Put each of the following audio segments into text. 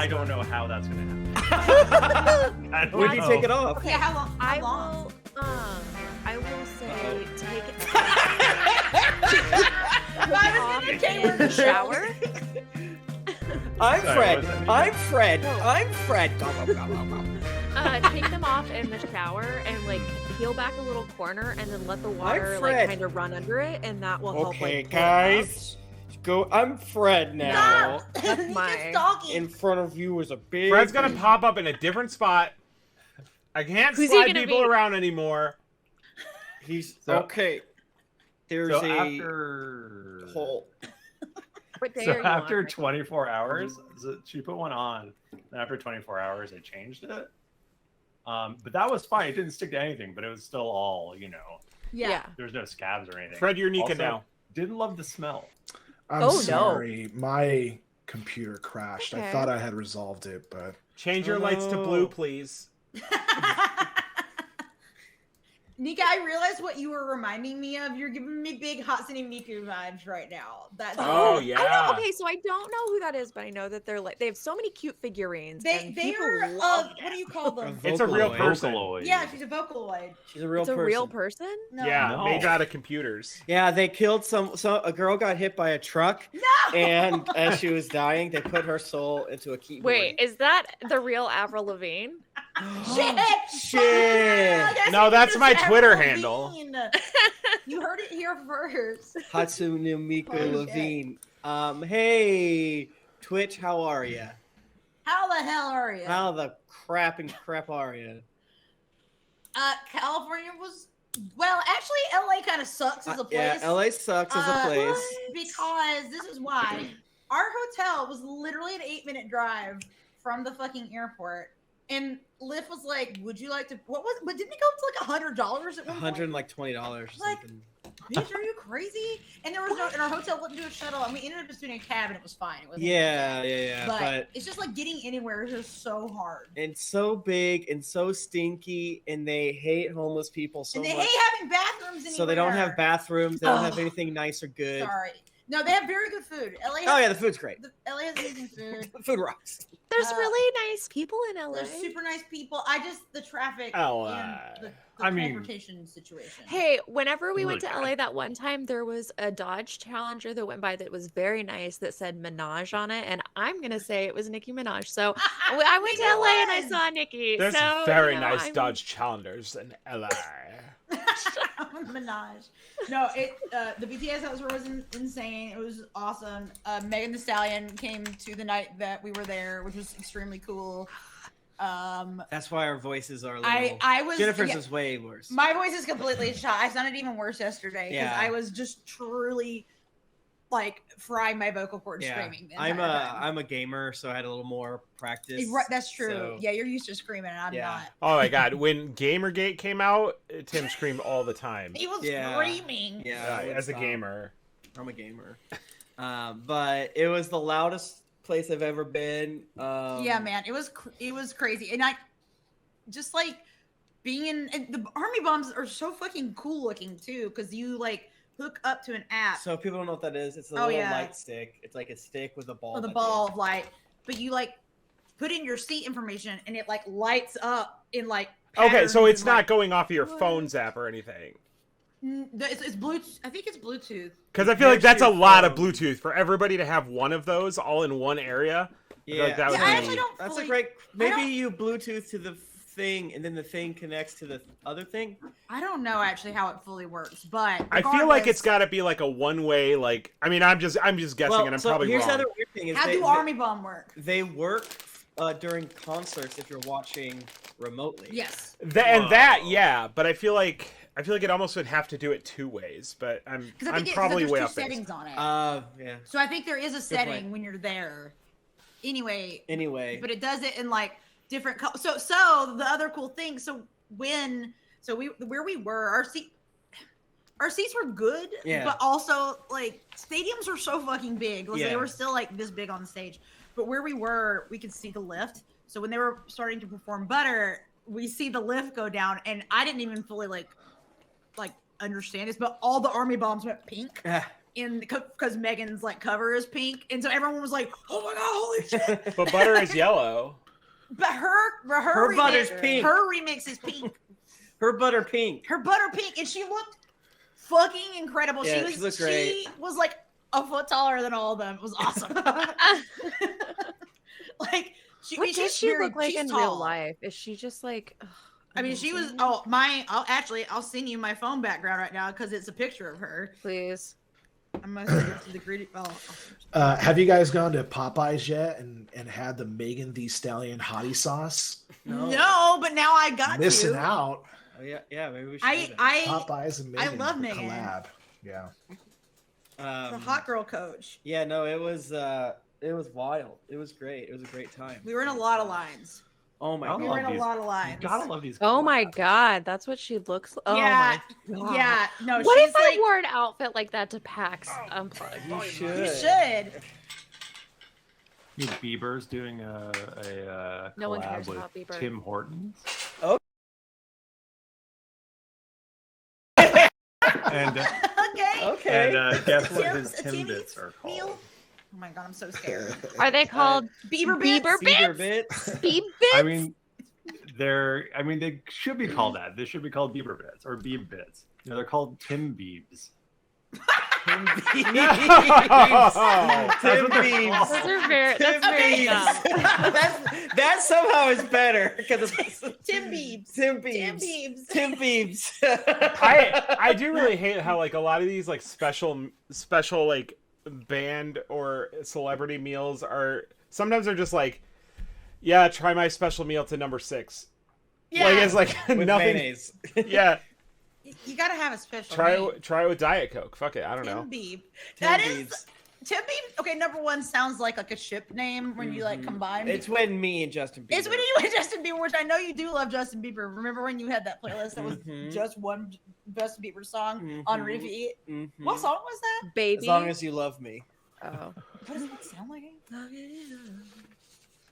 I don't know how that's gonna happen. When do you take it off? Okay, how long? I will say take it off in the shower. I'm Fred. what's that mean? I'm Fred. No. I'm Fred. Go, go, go, go, go. Take them off in the shower and like peel back a little corner and then let the water Fred. like kind of run under it, and that will help. Okay, like, pull it guys. Go. I'm Fred now. Stop! That's He's my- just talking. In front of you is a big. Fred's gonna pop up in a different spot. I can't Who's he slide gonna people be? around anymore. He's So- okay. There's So a after hole. What day So are you after on? 24 hours, she put one on. And after 24 hours, I changed it. But that was fine. It didn't stick to anything, but it was still all, Yeah. there was no scabs or anything. Fred, you're Nika Also, now. Didn't love the smell. I'm Oh, no. sorry. My computer crashed. Okay. I thought I had resolved it, but Change your lights to blue, please. Nika, I realized what you were reminding me of. You're giving me big Hatsune Miku vibes right now. That's Oh, I yeah. know. Okay, so I don't know who that is, but I know that they have so many cute figurines. They and they people are love what do you call them? It's a real Vocaloid. person. Vocaloid. Yeah, she's a Vocaloid. She's a real It's a person. real person. No. Yeah, No. made out of computers. Yeah, they killed a girl got hit by a truck, No. and as she was dying, they put her soul into a keyboard. Wait, is that the real Avril Lavigne? Shit! Shit! Yes, No, that's it's my Twitter Avril handle. Lavigne. You heard it here first. Hatsune Miku Holy shit. Levine. Hey, Twitch, how are ya? How the hell are you? How the crap are ya? California was actually LA kind of sucks as a place. Yeah, LA sucks as a place. Because this is why. Our hotel was literally an 8-minute drive from the fucking airport. And Liv was like, would you like to, but didn't it go up to like $100 at one point? $120 or Like- something. Bitch, are you crazy? And there was no, and our hotel wouldn't do a shuttle. And we ended up just doing a cab and it was fine. It wasn't Yeah, But it's just like getting anywhere is just so hard. and so big and so stinky, and they hate homeless people so And they much. hate having bathrooms anywhere. So they don't have bathrooms. They don't have Ugh. anything nice or good. Sorry. No, they have very good food. LA has, Oh yeah, the food's great. LA has amazing food. The food rocks. There's Uh, really nice people in LA. They're super nice people. The traffic LA. and the I mean- transportation situation. Hey, whenever we Really went to bad. LA that one time, there was a Dodge Challenger that went by that was very nice that said Minaj on it, and I'm gonna say it was Nicki Minaj. So I went to Nicki LA and I was. saw Nicki. There's so, very you know, nice I'm- Dodge Challengers in LA. Minaj. No, the BTS house was insane. It was awesome. Megan Thee Stallion came to the night that we were there, which was extremely cool. That's why our voices are a little. I was Jennifer's yeah, is way worse. my voice is completely shot. I sounded even worse yesterday because Yeah. I was just truly like frying my vocal cords yeah, screaming. The I'm entire time. I'm a gamer, so I had a little more practice. Right, that's true. so- Yeah, you're used to screaming, and I'm Yeah. not. Oh my god, when Gamergate came out, Tim screamed all the time. He was Yeah. screaming. Yeah, Uh, I wouldn't as a stop. gamer. I'm a gamer. But it was the loudest place I've ever been. Yeah, man, it was crazy, and I just like being in. And the army bombs are so fucking cool looking too, because you like hook up to an app So if people don't know what that is, it's a Oh, little yeah. light stick. It's like a stick with a ball. with a at the ball end. of light, but you like put in your seat information, and it like lights up in like. Okay, so patterns it's and, not like, going off of your What? phone's app or anything. It's Bluetooth. I think it's Bluetooth. Because I feel like Connects that's to a your lot of phone. Bluetooth for everybody to have one of those all in one area. I feel Yeah, like that would Yeah, I be- actually don't. that's fully, a great. Maybe don't- you Bluetooth to the thing, and then the thing connects to the other thing. I don't know actually how it fully works, but I feel like it's regardless, got to be like a one-way. Like, I mean, I'm just guessing, Well, and I'm so probably here's wrong. the other weird thing: is How do army bomb work? they work during concerts if you're watching remotely. Yes. Yeah, but I feel like it almost would have to do it two ways. But I'm Because I I'm think probably there's way two off base. settings on it. Yeah. So I think there is a setting point. when you're there. Anyway, Anyway. but it does it in like different. So the other cool thing. Where we were, our seats were good. Yeah. But also like stadiums are so fucking big. Like, Yeah. They were still like this big on the stage. But where we were, we could see the lift. So when they were starting to perform Butter, we see the lift go down, and I didn't even fully like understand this, but all the army bombs went pink. Yeah. because Megan's like cover is pink, and so everyone was like, "Oh my god, holy shit!" But butter is yellow. But her butter's remix, pink. Her remix is pink. Her butter pink. Her butter pink, and she looked fucking incredible. Yeah, she she looked great. She was like a foot taller than all of them. It was awesome. Like What does she's she very- look like she's in tall. real life? Is she just like? ugh, I mean, she was. amazing? Oh, I'll send you my phone background right now because it's a picture of her. Please. I'm gonna send it to the greedy. Oh. Have you guys gone to Popeyes yet and had the Megan Thee Stallion hottie sauce? No, but now I got Missing to. out. Oh, yeah, maybe we should. do that. I Popeyes and Megan. love the Megan. collab. Yeah. the hot girl coach. Yeah, no, it was wild. It was great. It was a great time. We were in a lot of lines. Oh my I We love were in a these. lot of You lines. gotta love these. Oh my collabs. god, that's what she looks like. Oh Yeah, my god. yeah. No, What she's if I like, wore an outfit like that to PAX Unplugged? You should. you should. Need Bieber's doing a No one collab cares with about Bieber. Tim Hortons. Oh. And Okay. guess what Tim's- his a Timmy's Timbits are meal? called? Oh my god, I'm so scared. Are they called Bieber bits. Bieber Bieber bits? bits. Beeb bits? I mean, they should be called that. They should be called Bieber Bits or Beeb Bits. No, they're called Tim Beebs. Tim No! That's what they're Beebs. called. Those are very, that's Tim very Beebs. dumb. that somehow is better because it's Tim Beebs. Tim Tim Beebs. Beebs. Tim Beebs. I do really hate how like a lot of these like special like band or celebrity meals are sometimes they're just like, yeah, try my special meal to number 6. Yeah. Like it's like With nothing. mayonnaise. Yeah, You gotta have a special try name. it with Diet Coke. Fuck it, I don't know. Tim Beeb. Tim That Beebs. is Tim Beeb. Okay, number one sounds like a ship name when you like combine. It's when me and Justin Bieber. It's when you went Justin Bieber, which I know you do love Justin Bieber. Remember when you had that playlist that was just one Justin Bieber song on repeat? Mhm. What song was that? Baby. As long as you love me. Oh. What does it sound like?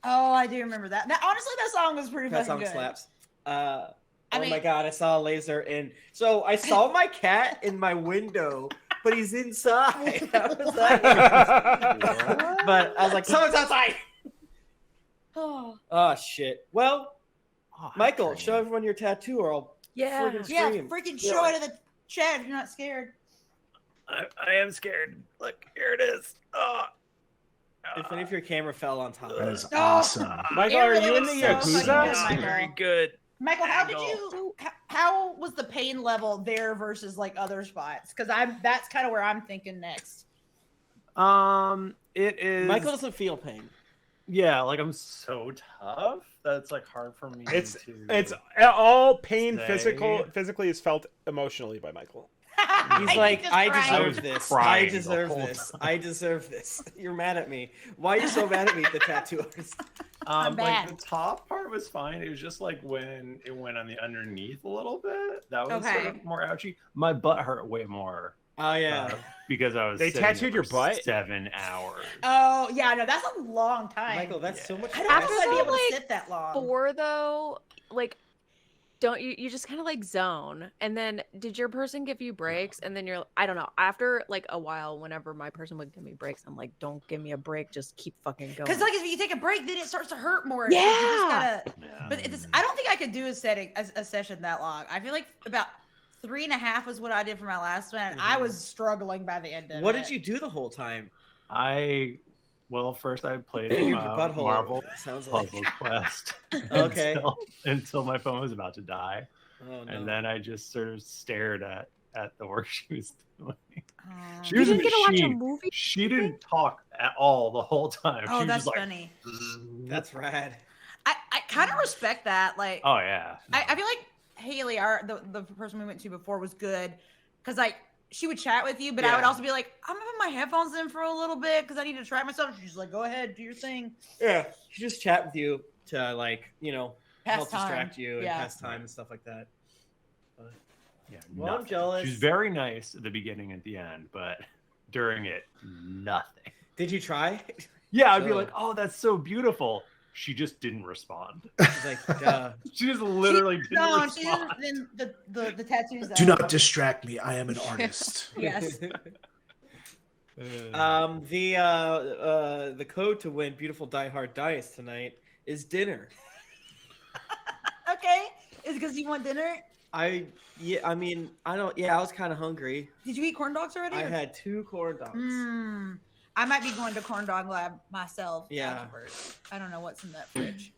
Oh, I do remember that. Honestly, that song was pretty That fucking song good. slaps. I Oh mean- my god, I saw a laser in. So I saw my cat in my window, but he's inside. How was that? But I was like, someone's outside. Oh, Oh shit. Well, Oh, Michael, I'm show everyone your tattoo, or I'll Yeah. friggin' yeah, scream. freaking show it to the chat if you're not scared. I am scared. Look, here it is. Oh. If any of your camera fell on top. That is Oh. awesome. Michael, It are really you in the looks so fucking Yakuza? good, Michael. Very good. Michael, how did Angle. you? How was the pain level there versus like other spots? Because that's kind of where I'm thinking next. It is. Michael doesn't feel pain. Yeah, like I'm so tough that's like hard for me. It's to... all pain Say. physically is felt emotionally by Michael. He's like, just I cried. was deserve this. I crying the deserve whole this. time. I deserve this. You're mad at me. Why are you so mad at me, the tattoo artist? I'm like bad. the top part was fine. It was just like when it went on the underneath a little bit. That was sort Okay. of more ouchy. My butt hurt way more Oh yeah. because I was. They sitting tattooed there your for butt? 7 hours. Oh yeah, no, that's a long time. Michael, that's so much. I don't know After if I'd be that, able like, to sit that long. 4 though, like don't you just kind of like zone, and then did your person give you breaks, and then you're, I don't know, after like a while, whenever my person would give me breaks, I'm like, don't give me a break, just keep fucking going. Because like if you take a break, then it starts to hurt more. Yeah. You just gotta, Yeah. but I don't think I could do a session that long. I feel like about 3.5 was what I did for my last one. And I was struggling by the end of What it. did you do the whole time? Well, first I played Your butthole. Marvel Sounds like. Puzzle Quest Okay. until my phone was about to die, Oh, no. and then I just sort of stared at the work she was doing. She you was a didn't get to watch a machine. movie. She didn't talk at all the whole time. Oh, she was that's just like, funny. That's rad. I kind of respect that. Like, oh yeah. I feel like Haley, the person we went to before, was good because like she would chat with you, but I would Yeah. also be like, I'm gonna put my headphones in for a little bit because I need to try myself. She's like, go ahead, do your thing. Yeah. She just chat with you to like, Pass help time. distract you and Yeah. pass time and stuff like that. Yeah, Well, I'm nothing. jealous. She was very nice at the beginning and at the end, but during it, nothing. Did you try? Yeah, I'd be So- like, oh, that's so beautiful. She just didn't respond. She's like, duh. She just literally didn't No, she respond. didn't. Then the tattoos. Do though. not distract me. I am an artist. Yes. The code to win beautiful Die Hard dice tonight is dinner. Okay. Is it because you want dinner? I was kind of hungry. Did you eat corn dogs already? I had 2 corn dogs. I might be going to corn dog lab myself. Yeah. Afterwards. I don't know what's in that fridge.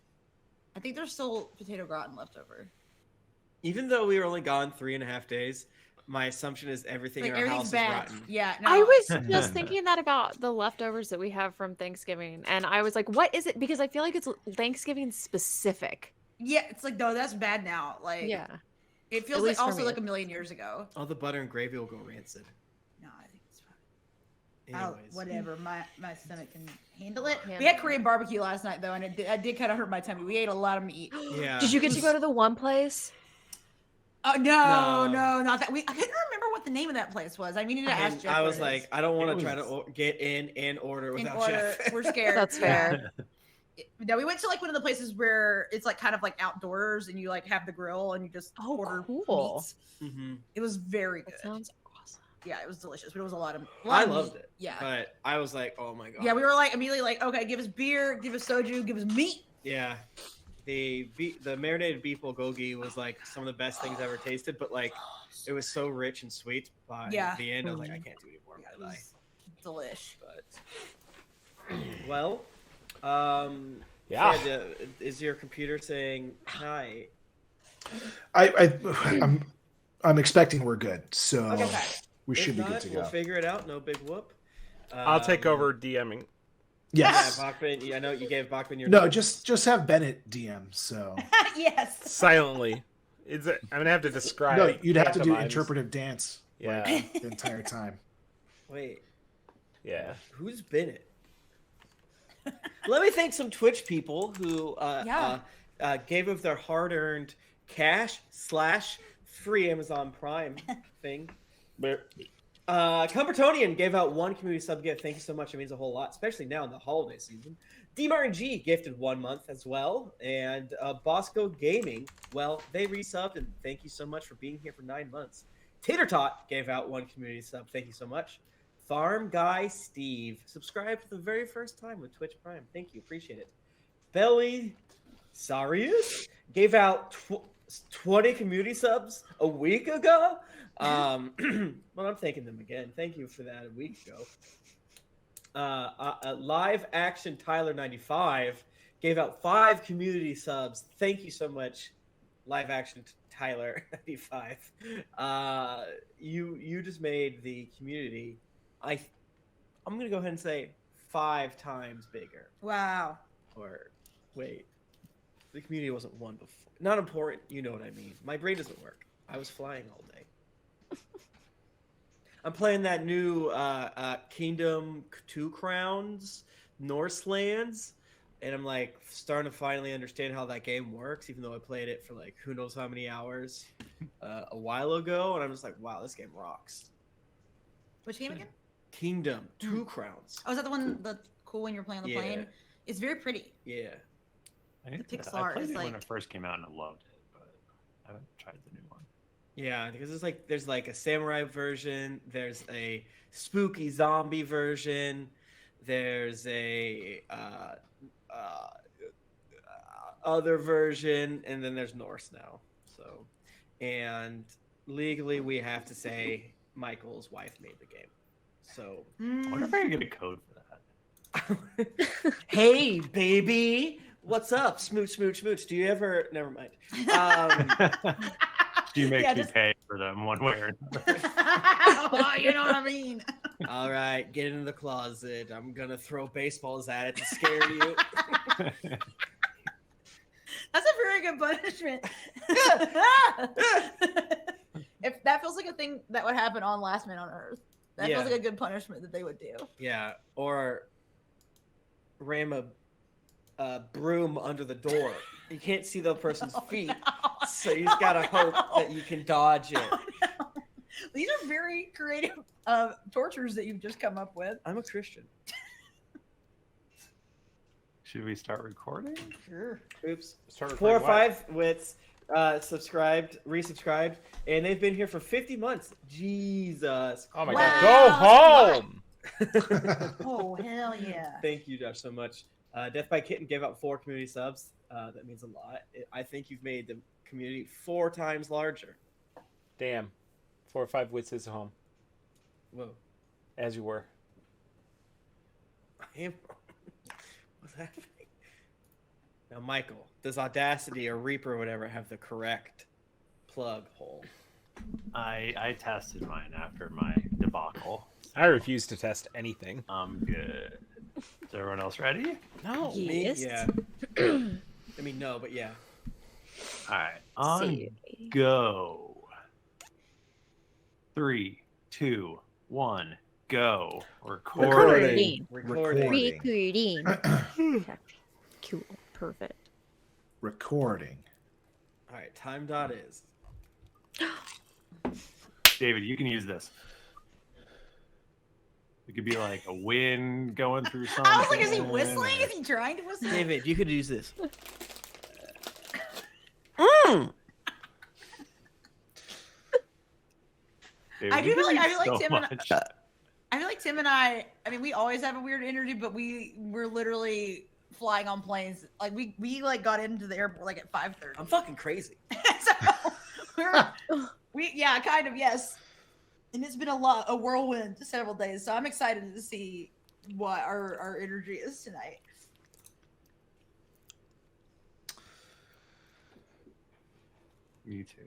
I think there's still potato gratin left over. Even though we were only gone 3.5 days, my assumption is everything in our house is rotten. Yeah. No. I was just thinking that about the leftovers that we have from Thanksgiving, and I was like, "What is it?" Because I feel like it's Thanksgiving specific. Yeah, it's like no, that's bad now. Like Yeah, it feels At like least for also me. like a million years ago. All the butter and gravy will go rancid. No, I think it's fine. Anyways. Whatever. My stomach can handle it. Handle We had it. Korean barbecue last night though, and I did kind of hurt my tummy. We ate a lot of meat. Yeah. Did you get to go to the one place? Oh no, No. not that. I couldn't remember what the name of that place was. I needed to ask Jeff. I what was it like, is. I don't want It to try to was- get in and order In without order, Jeff. we're scared. That's fair. No, we went to like one of the places where it's like kind of like outdoors, and you like have the grill and you just Oh, order cool. meats. Mhm. It was very good. That sounds awesome. Yeah, it was delicious, but it was a lot of. I loved it. Yeah. But I was like, oh my god. Yeah, we were like immediately like, okay, give us beer, give us soju, give us meat. Yeah. The marinated beef bulgogi was like some of the best things I ever tasted, but like it was so rich and sweet by Yeah. the end. I was like, I can't do any more. Yeah, I'm it gonna die. was delish. But well, Yeah. Fred, is your computer saying hi? I'm expecting we're good, so Okay. we should If be not, good to we'll go. figure it out. No big whoop. I'll take over DMing. Yes. Yeah, Bachmann. I know you gave Bachmann your No, just have Bennett DM. So Yes. Silently. I'm gonna have to describe. no, you'd have to do pantomimes. interpretive dance Yeah, the entire time. Wait. yeah. Who's Bennett? Let me thank some Twitch people who gave of their hard-earned cash / free Amazon Prime thing. Cumbertonian gave out 1 community sub gift. Thank you so much. It means a whole lot, especially now in the holiday season. DiMauro G gifted 1 month as well. And Bosco Gaming, well, they resubbed, and thank you so much for being here for 9 months. Tater Tot gave out 1 community sub. Thank you so much. Farm Guy Steve subscribed for the very first time with Twitch Prime. Thank you. Appreciate it. Belly Sarius gave out 20 community subs a week ago. Well, I'm thanking them again. Thank you for that a week ago. Live Action Tyler 95 gave out 5 community subs. Thank you so much, Live Action Tyler 95. You just made the community. I'm gonna go ahead and say 5 times bigger. Wow. Or wait, the community wasn't 1 before. Not important. You know what I mean. My brain doesn't work. I was flying all day. I'm playing that new Kingdom 2 Crowns, Norselands, and I'm like starting to finally understand how that game works, even though I played it for like who knows how many hours a while ago, and I'm just like, wow, this game rocks. Which game again? Kingdom 2 Crowns. Oh, is that the one that's cool when you're playing on the Yeah. plane? It's very pretty. Yeah. I think The I Pixar played is it when like- it first came out and I loved it, but I haven't tried the new one. Yeah, because there's like a samurai version, there's a spooky zombie version, there's a other version, and then there's Norse now. So, and legally we have to say Michael's wife made the game. So, I wonder if I could get a code for that. hey baby, what's up? Smooch, smooch, smooch. Do you ever? Never mind. She makes Yeah, me just- pay for them one way or another. Oh, you know what I mean? All right, get in the closet. I'm gonna throw baseballs at it to scare you. That's a very good punishment. If that feels like a thing that would happen on Last Man on Earth, that Yeah. feels like a good punishment that they would do. Yeah, or ram a broom under the door. You can't see the person's feet, so you just gotta hope that you can dodge it. Oh, no. These are very creative tortures that you've just come up with. I'm a Christian. Should we start recording? Sure. Oops. Start 4 or recording 5 wits resubscribed, and they've been here for 50 months. Jesus. Oh my Wow. god, go home! Oh, hell yeah. Thank you, Josh, so much. Death by Kitten gave out 4 community subs. That means a lot. I think you've made the community 4 times larger. Damn. 4 or 5 wits is home. Whoa. As you were. What's happening? Now, Michael, does Audacity or Reaper or whatever have the correct plug hole? I tested mine after my debacle. I refuse to test anything. I'm good. Is everyone else ready? No. Yes. Yeah. I mean, no, but yeah. All right. On See. go. 3, 2, 1, go. Recording. Recording. Recording. Okay. Cool. Perfect. Recording. All right, time dot is. David, you can use this. It could be like a wind going through something. I was like, is he whistling? Is he trying to whistle? David, you could use this. David, I you do feel can like- I use feel like so Tim and- much. I feel like Tim and I mean, we always have a weird energy, but we're literally flying on planes. Like we like got into the airport like at 5:30. I'm fucking crazy. So yeah, kind of, yes. And it's been a whirlwind several days. So I'm excited to see what our energy is tonight. Me too.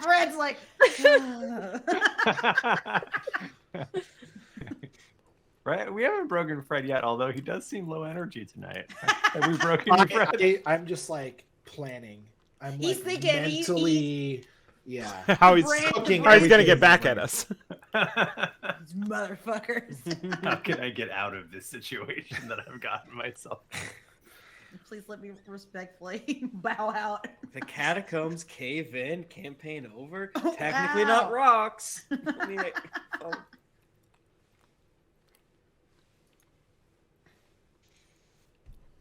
Fred's like, right? We haven't broken Fred yet, although he does seem low energy tonight. Have we broken you, Fred? I'm just like planning. I'm He's like thinking, mentally. Yeah. How he's, Brain- how he's gonna get back at us. these motherfuckers. How can I get out of this situation that I've gotten myself? Please let me respectfully bow out. The catacombs cave in. Campaign over. Oh, Technically wow. not rocks. I mean, oh.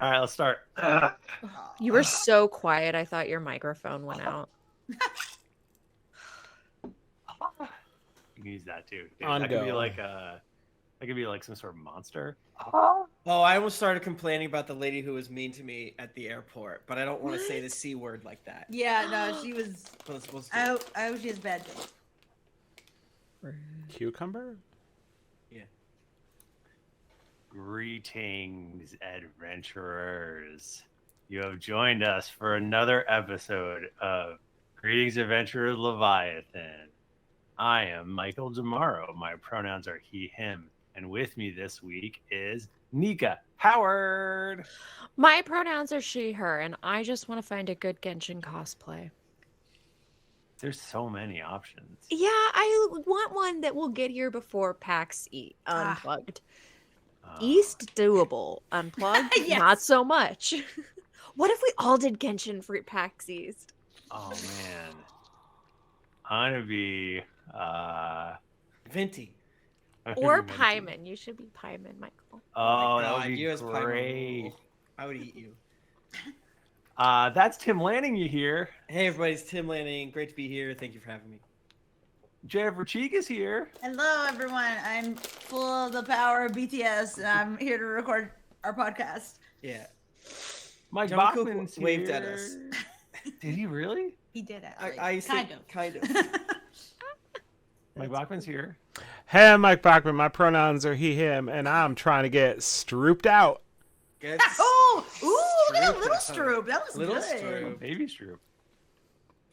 All right, let's start. You were so quiet. I thought your microphone went out. You can use that too. Dude, On that could be go. like that could be like some sort of monster. Oh, I almost started complaining about the lady who was mean to me at the airport, but I don't want to say the C word like that. Yeah, no, she was. Let's I hope she has bad days. Cucumber? Greetings, adventurers. You have joined us for another episode of Greetings, Adventurers Leviathan. I am Michael DiMauro. My pronouns are he, him. And with me this week is Nika Howard. My pronouns are she, her, and I just want to find a good Genshin cosplay. There's so many options. Yeah, I want one that will get here before PAX Ah. Unplugged. East doable. Unplugged, Yes. not so much. What if we all did Genshin for PAX East? Oh man. I'm gonna be Venti. Or Paimon. You should be Paimon, Michael. Oh, that God, would be you as Paimon great. rule. I would eat you. That's Tim Lanning you hear. Hey, everybody, it's Tim Lanning. Great to be here. Thank you for having me. Jennifer Cheek is here. Hello, everyone. I'm full of the power of BTS, and I'm here to record our podcast. Yeah. Mike Jungkook Bachmann's waved here. at us. Did he really? He did actually. I said kind of. Mike Bachmann's here. Hey, I'm Mike Bachmann. My pronouns are he, him, and I'm trying to get strooped out. Good. Oh, ooh, look at Stroop a little it. Stroop. That was Little good. Stroop. Baby Stroop.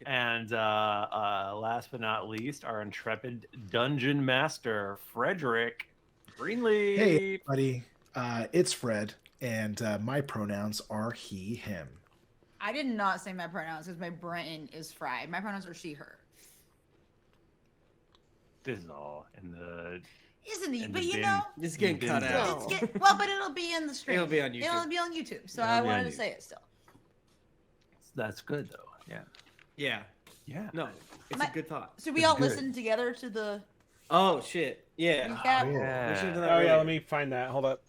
And last but not least, our intrepid dungeon master, Frederick Greenleaf. Hey, buddy. It's Fred, and my pronouns are he, him. I did not say my pronouns because my brain is fried. My pronouns are she, her. This is all in the. Isn't he? And But the you bin- know, It's getting Bin cut bin. out. well, but it'll be in the stream. It'll be on It'll YouTube. be on YouTube. So It'll I be wanted on to YouTube. say it still. That's good though. Yeah. Yeah. Yeah. No, it's My- a good thought. So we It's all good. listen together to the Oh, shit. Yeah. recap. Oh, We should've done that Oh, yeah, earlier. let me find that. Hold up.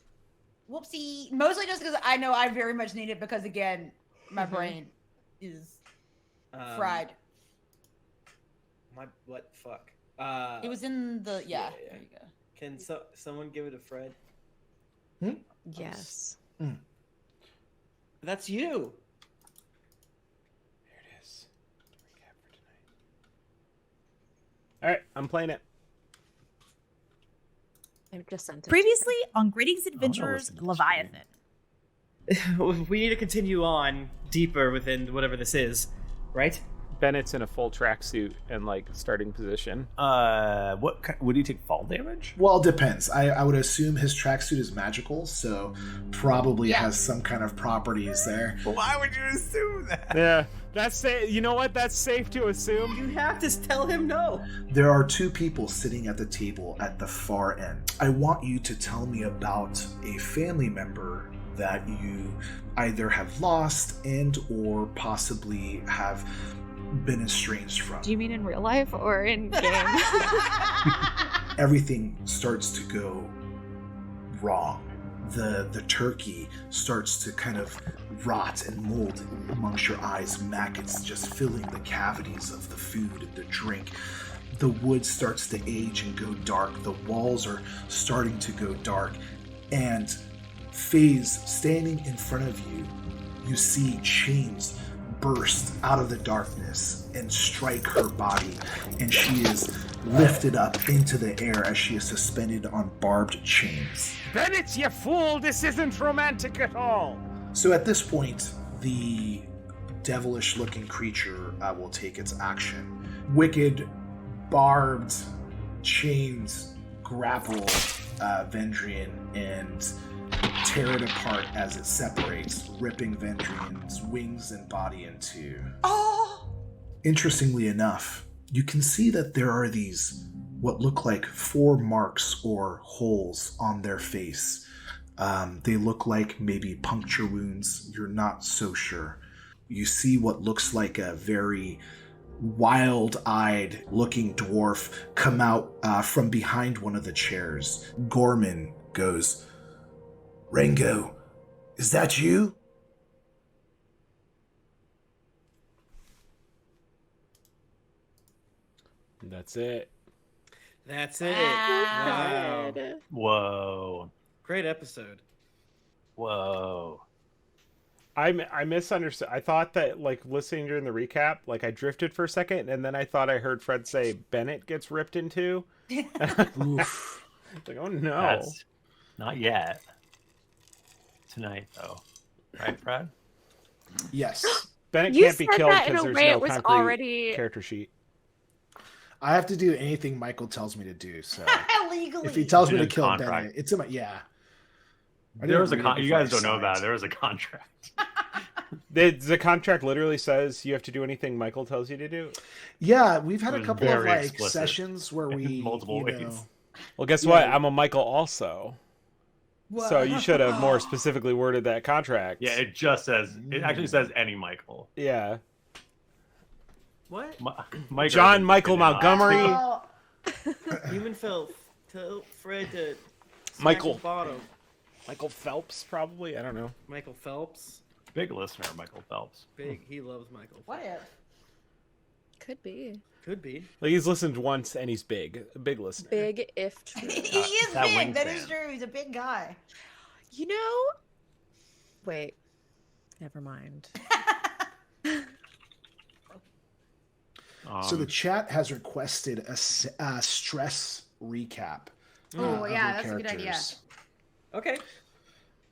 Whoopsie. Mostly just because I know I very much need it because again, my Mhm. brain is Um, fried. My what? Fuck. It was in the yeah. There you go. Can someone give it a Fred? Yes. That's you. There it is. Recap for tonight. All right, I'm playing it. I just sent it. Previously on Greetings wanna Adventurers listen to this Leviathan. We need to continue on deeper within whatever this is, right? Bennett's in a full tracksuit and like starting position. Would he take fall damage? Well, it depends. I would assume his tracksuit is magical, so probably Yeah. has some kind of properties there. Why would you assume that? Yeah, that's safe. You know what? That's safe to assume. You have to tell him no. There are two people sitting at the table at the far end. I want you to tell me about a family member that you either have lost and or possibly have been estranged from. Do you mean in real life or in game? Everything starts to go wrong. The turkey starts to kind of rot and mold amongst your eyes. Maggots just filling the cavities of the food and the drink. The wood starts to age and go dark. The walls are starting to go dark. And Faize, standing in front of you, you see chains burst out of the darkness and strike her body, and she is lifted up into the air as she is suspended on barbed chains. Bennett, you fool! This isn't romantic at all. So at this point, the devilish looking creature will take its action. Wicked, barbed chains grapple Vendrian and tear it apart as it separates, ripping Vendrian's wings and body in two. Oh! Interestingly enough, you can see that there are these, what look like 4 marks or holes on their face. They look like maybe puncture wounds. You're not so sure. You see what looks like a very wild-eyed looking dwarf come out from behind one of the chairs. Gorman goes, "Rengo, is that you?" That's it. That's it. Wow. Wow. Whoa. Great episode. Whoa. I misunderstood. I thought that, like, listening during the recap, like, I drifted for a second, and then I thought I heard Fred say Bennett gets ripped in two. Oof. Like, oh no. That's not yet. Tonight, though. Right, Fred? Yes. Bennett You can't be said killed that in because a there's way no it was concrete already- character sheet. I have to do anything Michael tells me to do, so Legally. if he tells me to In a kill contract. Bennett, it's in my, yeah. I There was didn't a read it you before I guys don't know about it. signed. There was a contract. The contract literally says you have to do anything Michael tells you to do. Yeah, we've had It a was couple of very like explicit sessions where we multiple you ways. know, Well, guess Yeah. what? I'm a Michael also. Whoa. So you should have more specifically worded that contract. Yeah, it just says, it actually says any Michael. Yeah. What? Mike John Erodes Michael did not. Montgomery. Oh. Human filth. Tell Fred to smack Michael. his bottom. Michael Phelps, probably. I don't know. Michael Phelps. Big listener, Michael Phelps. Big. He loves Michael. What if? Could be. Could be. Like, he's listened once and he's big. A big listener. Big if true. He is that big. That wingspan. is true. He's a big guy. You know? Wait. Never mind. So the chat has requested a stress recap. Oh, of yeah, your that's a good idea. characters. Okay.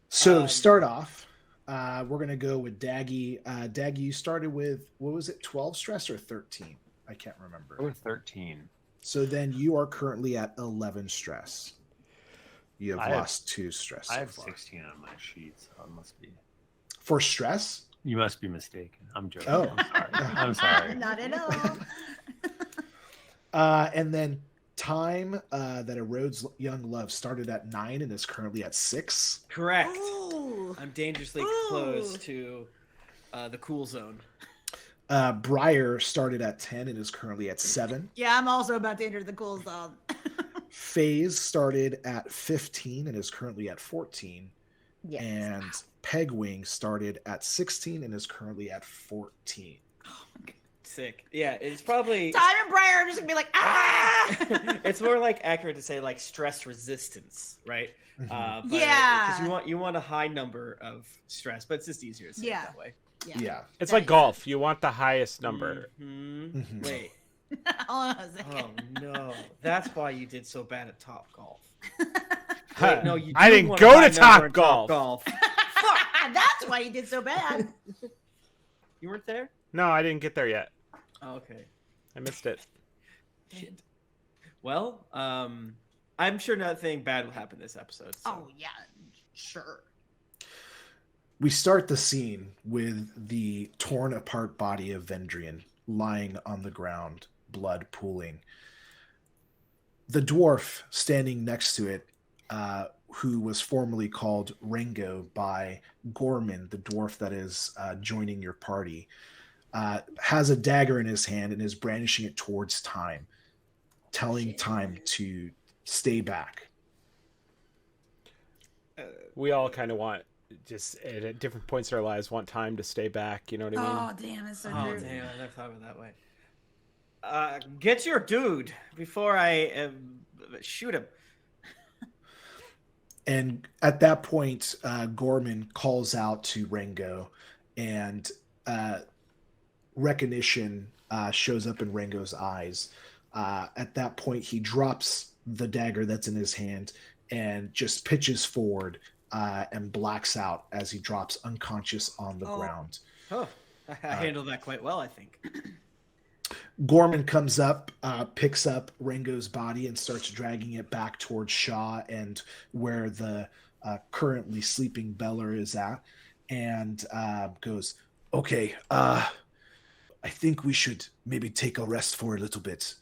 So to start off, we're gonna go with Daggie. Daggie, you started with, what was it, 12 stress or 13? I can't remember. We're 13. So then you are currently at 11 stress. You have I have- lost 2 stress. I so have far. 16 on my sheet, so it must be. For stress? You must be mistaken. I'm joking. Oh. I'm sorry. I'm sorry. Not at all. And then time that Erodes Young Love started at 9 and is currently at 6. Correct. Ooh. I'm dangerously close to the cool zone. Briar started at 10 and is currently at 7. Yeah, I'm also about to enter the cool zone. Faize started at 15 and is currently at 14. Yes. And Pegwing started at 16 and is currently at 14. sick. Yeah, it's probably. Time and Briar are just gonna be like, ah. It's more like accurate to say like stress resistance, right? Yeah. Because you want a high number of stress, but it's just easier to say it that way. Yeah. It's like golf. You want the highest number. Mhm. Wait. Hold on a second. Oh no, that's why you did so bad at Top Golf. Huh. Wait, no, you I do didn't want go a to high Top number in Golf. That's why you did so bad. You weren't there? No, I didn't get there yet. Oh, okay. I missed it. Shit. Well, I'm sure nothing bad will happen this episode. So. Oh yeah, sure. We start the scene with the torn apart body of Vendrian lying on the ground, blood pooling. The dwarf standing next to it, who was formerly called Ringo by Gorman, the dwarf that is joining your party, has a dagger in his hand and is brandishing it towards Time, telling Time to stay back. We all kind of want, just at different points in our lives, want Time to stay back. You know what I mean? Oh damn, it's so Oh true. damn, I never thought of it that way. Get your dude before I shoot him. And at that point, Gorman calls out to Ringo, and recognition shows up in Ringo's eyes. At that point, he drops the dagger that's in his hand and just pitches forward and blacks out as he drops unconscious on the ground. Oh, I handled that quite well, I think. Gorman comes up, picks up Ringo's body and starts dragging it back towards Shaw and where the currently sleeping Beller is at, and goes, okay, I think we should maybe take a rest for a little bit.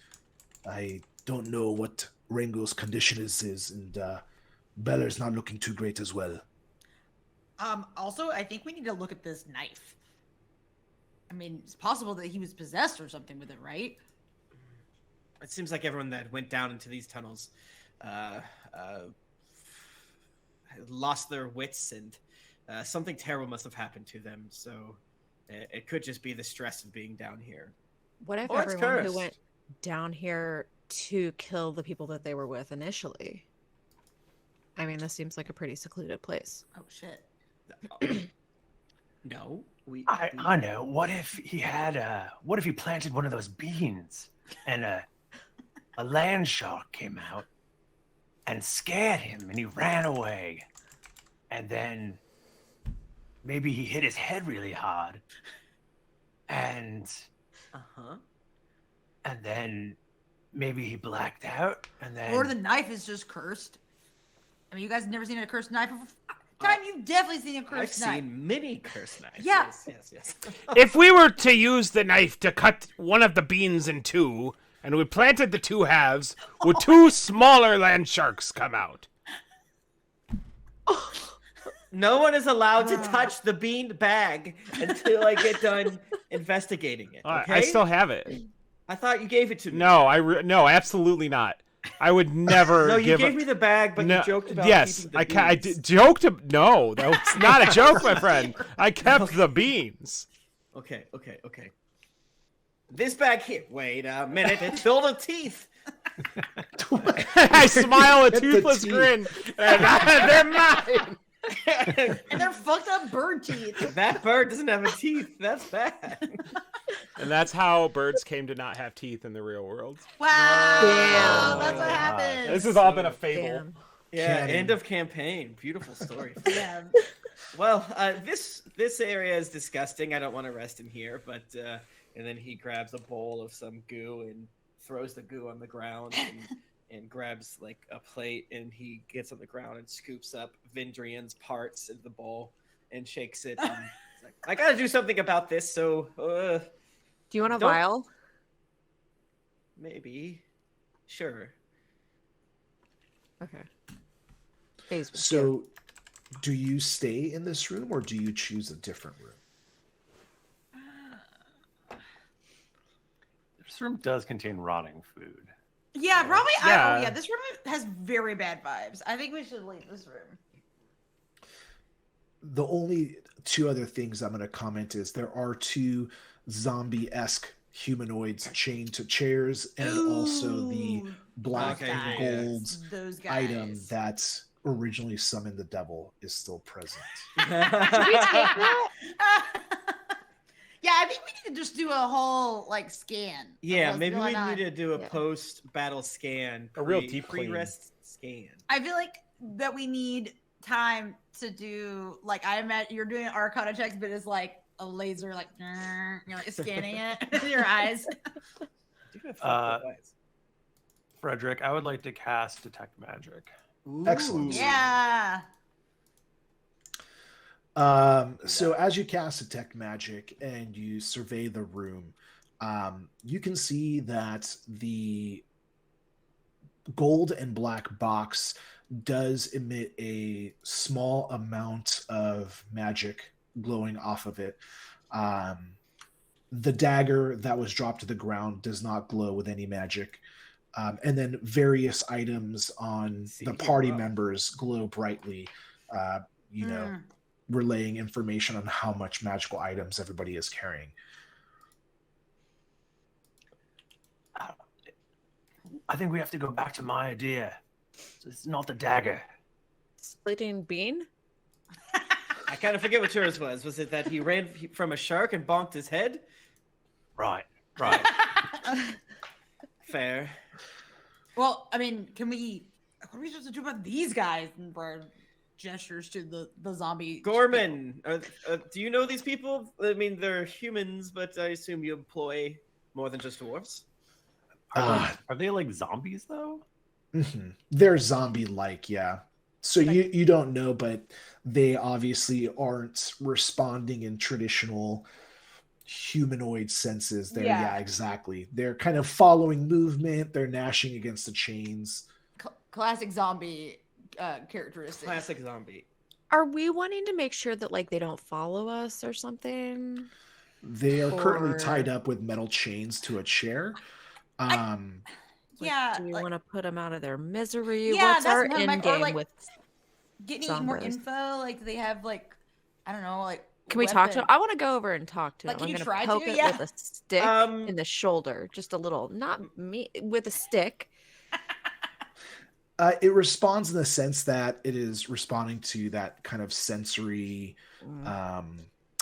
I don't know what Ringo's condition is, and Beller's not looking too great as well. Also, I think we need to look at this knife. I mean, it's possible that he was possessed or something with it, right? It seems like everyone that went down into these tunnels lost their wits, and something terrible must have happened to them. So it could just be the stress of being down here. What if Or it's everyone who cursed. went down here to kill the people that they were with initially? I mean, this seems like a pretty secluded place. Oh shit. No, I know. What if he had what if he planted one of those beans and a land shark came out and scared him and he ran away, and then maybe he hit his head really hard and then maybe he blacked out, and then Or the knife is just cursed. I mean, you guys have never seen a cursed knife before? Time, you've definitely seen a I've cursed knife. seen many curse knives. Yeah. Yes. If we were to use the knife to cut one of the beans in two, and we planted the two halves, would two smaller land sharks come out? No one is allowed to touch the bean bag until I get done investigating it. Okay? I still have it. I thought you gave it to me. No, no, absolutely not. I would never. No, you give gave me the bag, but you joked about yes, keeping the I beans. joked. No, that's not a joke, my friend. I kept the beans. Okay. This bag here. Wait a minute. It's filled with teeth. I smile a Get the toothless teeth. grin, and they're mine. And they're fucked up bird teeth. That bird doesn't have a teeth. That's bad. And that's how birds came to not have teeth in the real world. Wow. Damn. That's what happened. This has all been a fable. Damn. Yeah. Canon. End of campaign. Beautiful story. Yeah. Well, this area is disgusting. I don't want to rest in here, but and then he grabs a bowl of some goo and throws the goo on the ground and grabs like a plate, and he gets on the ground and scoops up Vendrian's parts into the bowl and shakes it. And he's like, I gotta do something about this, so Do you want a Don't- vial? maybe, sure. Okay. Phase one. So, do you stay in this room or do you choose a different room? this room does contain rotting food. Yeah, probably. Yeah. This room has very bad vibes. I think we should leave this room. The only two other things I'm going to comment is there are two zombie-esque humanoids chained to chairs, and also the Ooh, black Okay, and yeah. gold those guys. item that originally summoned the devil is still present. Should we take that? Yeah, I think we need to just do a whole like scan. of Yeah, what's maybe we going on. need to do a Yeah. post-battle scan, A real deep clean. pre-rest scan. I feel like that we need time to do like I imagine you're doing Arcana checks, but it's like a laser, like you're like scanning it with your eyes. Do you have fucked up eyes? Frederick, I would like to cast Detect Magic. Excellent. Yeah. So as you cast Detect Magic and you survey the room, you can see that the gold and black box does emit a small amount of magic glowing off of it. The dagger that was dropped to the ground does not glow with any magic. And then various items on the party members glow brightly, relaying information on how much magical items everybody is carrying. I think we have to go back to my idea. It's not the dagger. Splitting bean? I kind of forget what yours was. Was it that he ran from a shark and bonked his head? Right. Fair. Well, I mean, what are we supposed to do about these guys? And Briar gestures to the zombie. Gorman, do you know these people? I mean, they're humans, but I assume you employ more than just dwarves. Are they like zombies though? Mm-hmm. They're zombie-like, yeah. So you don't know, but they obviously aren't responding in traditional humanoid senses. Yeah, exactly. They're kind of following movement. They're gnashing against the chains. Classic zombie characteristics. Classic zombie. Are we wanting to make sure that like they don't follow us or something? They are currently Or- tied up with metal chains to a chair. Yeah. Do you like, want to put them out of their misery? Yeah, What's that's our what end or, game like, with? get any more zombies? info? Like, do they have like, I don't know, like. Can we talk to weapon- him? I want to go over and talk to Like, him. can I'm you gonna try poke to? it Yeah. with a stick in the shoulder, just a little, not me, with a stick. It responds in the sense that it is responding to that kind of sensory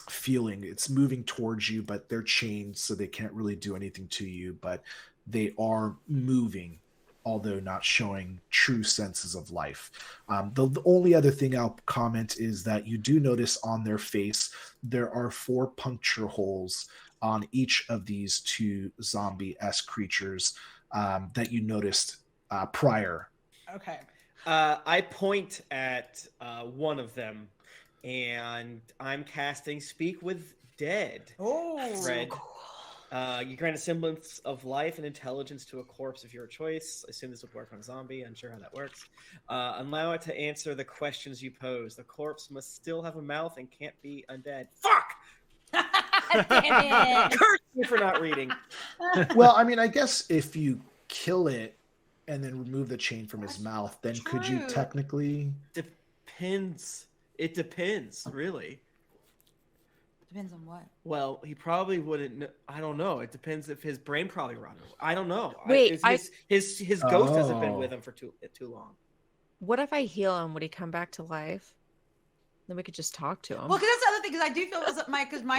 feeling. It's moving towards you, but they're chained, so they can't really do anything to you. But they are moving, although not showing true senses of life. The only other thing I'll comment is that you do notice on their face there are 4 puncture holes on each of these 2 zombie-esque creatures that you noticed prior. Okay. I point at one of them, and I'm casting Speak with Dead. Oh. Fred. You grant a semblance of life and intelligence to a corpse of your choice. I assume this would work on a zombie. Unsure how that works. Allow it to answer the questions you pose. The corpse must still have a mouth and can't be undead. Fuck! Damn it. Curse you for not reading. Well, I mean, I guess if you kill it and then remove the chain from his mouth, then could you true. technically... Depends. It depends, really. Depends on what. Well, he probably wouldn't. I don't know. It depends if his brain probably rotted. I don't know. Wait, His ghost hasn't been Oh. with him for too long. What if I heal him? Would he come back to life? Then we could just talk to him. Well, because that's the other thing. Because I do feel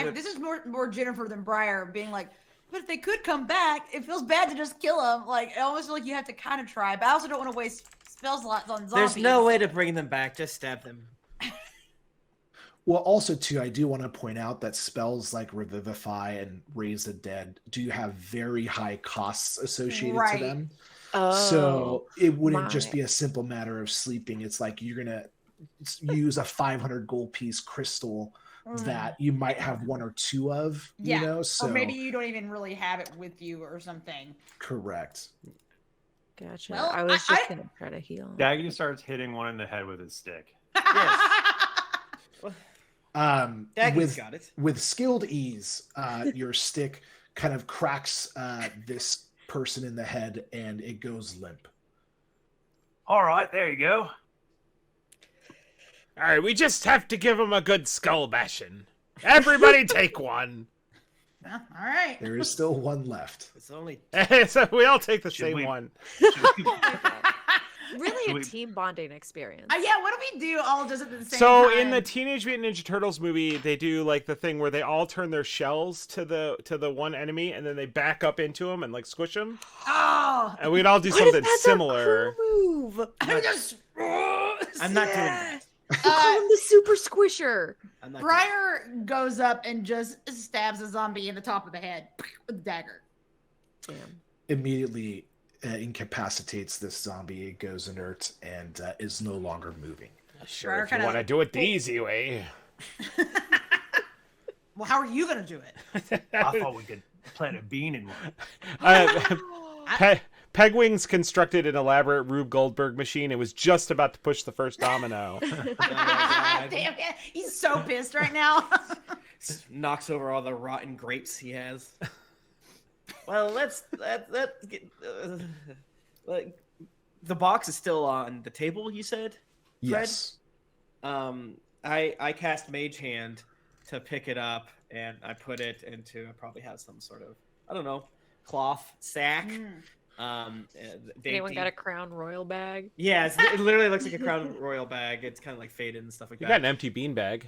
because this is more Jennifer than Briar being like, but if they could come back, it feels bad to just kill them. Like I almost feel like you have to kind of try, but I also don't want to waste spell slots on zombies. There's no way to bring them back. Just stab them. Well, also, too, I do want to point out that spells like Revivify and Raise the Dead do have very high costs associated Right. to them. Oh, So it wouldn't just my. be a simple matter of sleeping. It's like you're going to use a 500 gold piece crystal that you might have 1 or 2 of, Yeah. you know? So Or maybe you don't even really have it with you or something. correct. Gotcha. Well, I was just I- gonna try to heal him. Daggie starts hitting one in the head with his stick. Daggie's got it. With skilled ease, your stick kind of cracks this person in the head and it goes limp. All right, there you go. All right, we just have to give him a good skull bashing. Everybody take one. Well, all right. There is still one left. It's only So we all take the Should same we- one. Really We- a team bonding experience. Yeah, what do we do all just at the same So time? in the Teenage Mutant Ninja Turtles movie, they do like the thing where they all turn their shells to the one enemy, and then they back up into him and like squish them. Oh! And we'd all do What if something that's similar. our crew move? I'm just... I'm not doing that. Call him the super squisher. I'm not Briar goes up and just stabs a zombie in the top of the head with a dagger. Damn. Immediately incapacitates this zombie. It goes inert and is no longer moving. Sure, Briar if you kinda- want to do it the easy way. Well, how are you gonna do it? I thought we could plant a bean in one. Pegwing's constructed an elaborate Rube Goldberg machine and was just about to push the first domino. God. Damn it. He's so pissed right now. Knocks over all the rotten grapes he has. Well, let's get. Like, the box is still on the table. You said. Yes. I cast Mage Hand to pick it up, and I put it into. I probably have some sort of, I don't know, cloth sack. Anyone got a Crown Royal bag? Yeah, it literally looks like a Crown Royal bag. It's kind of like faded and stuff like You that. got an empty beanbag.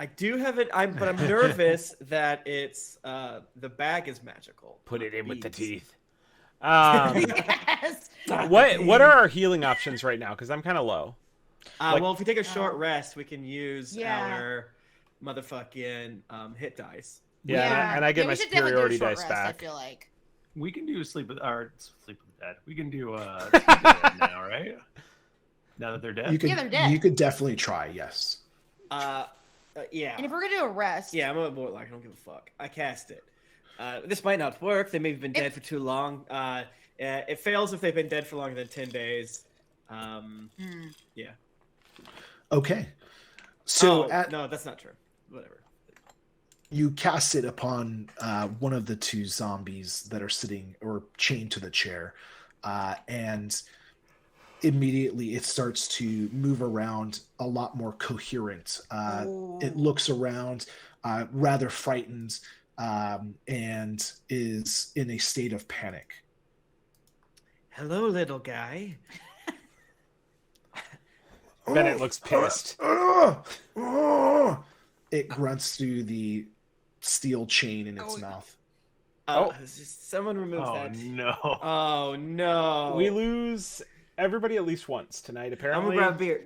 I do have it, but I'm nervous that it's the bag is magical. Put it in with the Beads. teeth. Yes. What are our healing options right now? Because I'm kind of low. Well, if we take a short rest, we can use Yeah. our motherfucking hit dice. Yeah, and I get my we should definitely do a superiority short dice rest, back. I feel like. We can do sleep with the dead. We can do Sleep with the Dead now, right? Now that they're dead. You could, Yeah, they're dead. You could definitely try. Yes. Yeah. And if we're gonna do a rest, Yeah, I'm a warlock. I don't give a fuck. I cast it. This might not work. They may have been dead for too long. It fails if they've been dead for longer than 10 days. Yeah. Okay. So no, that's not true. Whatever. you cast it upon one of the two zombies that are sitting or chained to the chair, and immediately it starts to move around a lot more coherent. It looks around rather frightened and is in a state of panic. Hello, little guy. Bennett looks pissed. It grunts through the steel chain in its mouth. Someone remove that. No. Oh, no. We lose everybody at least once tonight, I'm apparently. gonna grab a beer.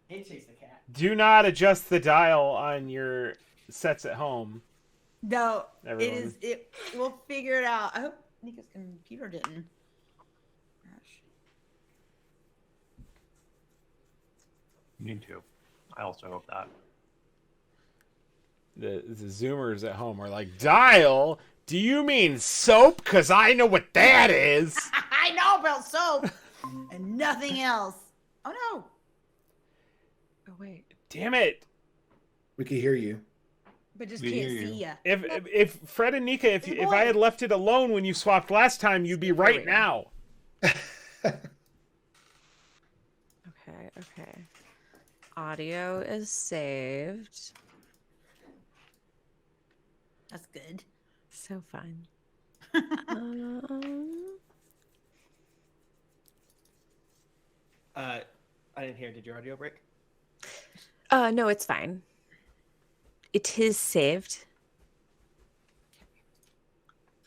Hey, chase the cat. Do not adjust the dial on your sets at home. no, Everyone. it is. It. We'll figure it out. I hope Nika's computer didn't. Gosh. You need to. I also hope that. The Zoomers at home are like, dial? Do you mean soap? Because I know what that is. I know about soap and nothing else. Oh no. Oh wait. Damn it. We can hear you. But just We can't hear you. see ya. If Fred and Nika, if I had left it alone when you swapped last time, you'd be right now. Okay. Audio is saved. That's good. So fun. I didn't hear. Did your audio break? No, it's fine. It is saved.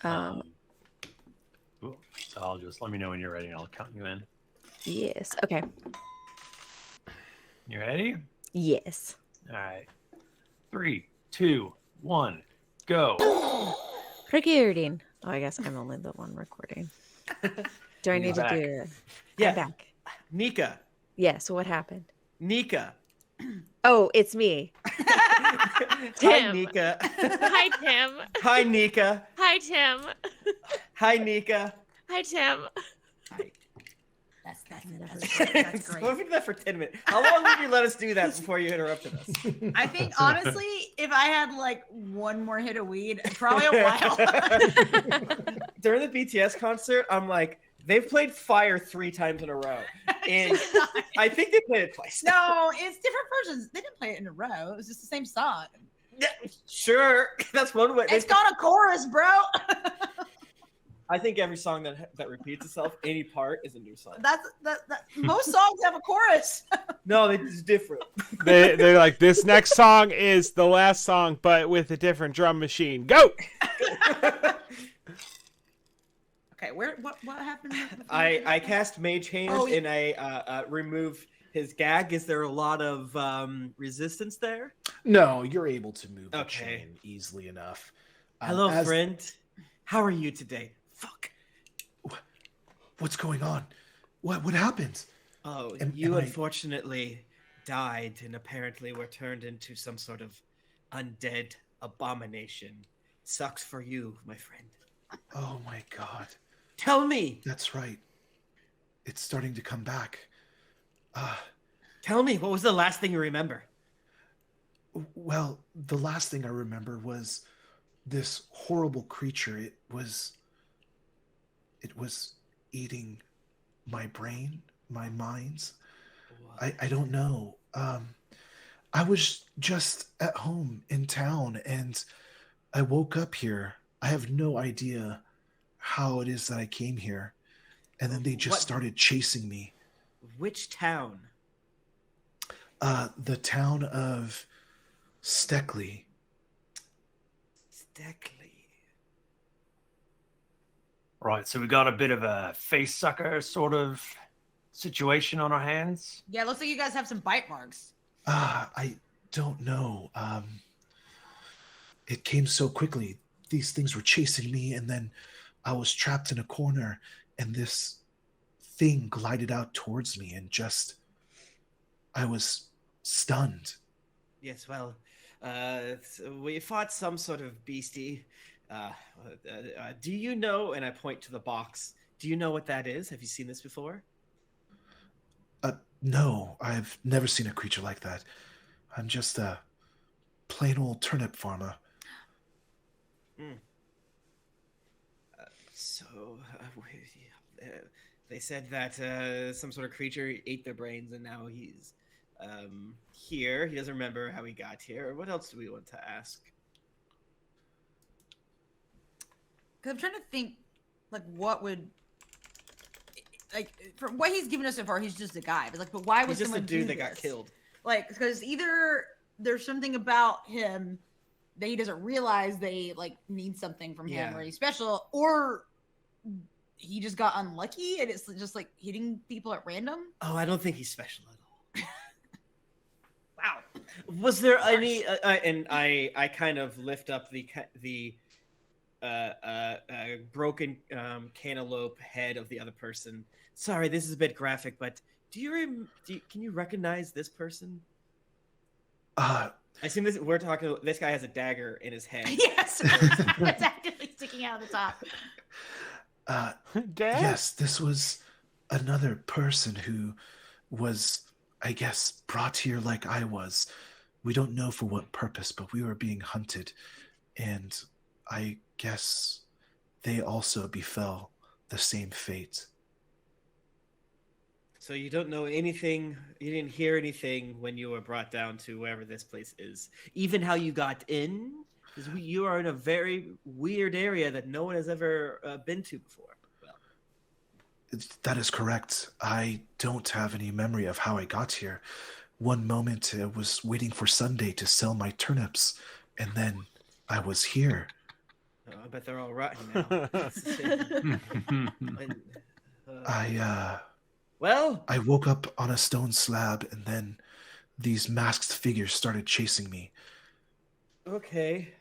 Cool. So I'll just let me know when you're ready and I'll count you in. Yes. Okay. You ready? Yes. All right. 3, 2, 1, go. Recording. Oh, I guess I'm only the one recording. Do I You're need to back. do it? Yeah. I'm back. Nika. Yes. What happened? Nika. Oh, it's me. Hi, Tim. Nika. Hi, Tim. Hi, Nika. Hi, Tim. Hi, Nika. Hi, Tim. That's So we'll do that for 10 minutes. How long would you let us do that before you interrupted us? I think honestly, if I had like one more hit of weed, probably a while. During the BTS concert, I'm like, they've played Fire 3 times in a row. And I think they played it twice. No, it's different versions. They didn't play it in a row. It was just the same song. Yeah, sure. That's one way. It's got a chorus, bro. I think every song that repeats itself, any part is a new song. That most songs have a chorus. No, it's different. They're like, this next song is the last song, but with a different drum machine. Go! Okay, what happened? I cast Mage Hand Oh, and I remove his gag. Is there a lot of resistance there? No, you're able to move the Okay. chain easily enough. Hello, as- friend. How are you today? Fuck. What's going on? What happened? Oh, Am you I- unfortunately died and apparently were turned into some sort of undead abomination. Sucks for you, my friend. Oh my god. Tell me. That's right. It's starting to come back. Tell me, what was the last thing you remember? Well, the last thing I remember was this horrible creature. It was eating my brain, my minds. I don't know. I was just at home in town and I woke up here. I have no idea how it is that I came here. And then they just What? started chasing me. Which town? The town of Steckley. Steckley. Right, so we got a bit of a face sucker sort of situation on our hands. Yeah, it looks like you guys have some bite marks. I don't know. It came so quickly. These things were chasing me, and then I was trapped in a corner, and this thing glided out towards me, and I was stunned. Yes, well, we fought some sort of beastie. Do you know, and I point to the box, do you know what that is? Have you seen this before? No, I've never seen a creature like that. I'm just a plain old turnip farmer. They said that some sort of creature ate their brains, and now he's here. He doesn't remember how he got here. What else do we want to ask? Because I'm trying to think, like, what would, like, from what he's given us so far, he's just a guy. But why would He's just a someone dude do that got this? killed. Like, because either there's something about him that he doesn't realize they like need something from him, Yeah. or he's special, or he just got unlucky and it's just like hitting people at random. Oh, I don't think he's special at all. Wow. Was there any? And I kind of lift up the broken cantaloupe head of the other person. Sorry, this is a bit graphic, but can you recognize this person? Uh, I assume we're talking. This guy has a dagger in his head. Yes, it's actively sticking out of the top. Dad? yes, this was another person who was, I guess, brought here like I was. We don't know for what purpose, but we were being hunted. And I guess they also befell the same fate. So you don't know anything. You didn't hear anything when you were brought down to wherever this place is. Even how you got in, because you are in a very weird area that no one has ever been to before. Well, That is correct. I don't have any memory of how I got here. One moment I was waiting for Sunday to sell my turnips, and then I was here. I bet they're all rotten now. And, well, I woke up on a stone slab, and then these masked figures started chasing me. okay.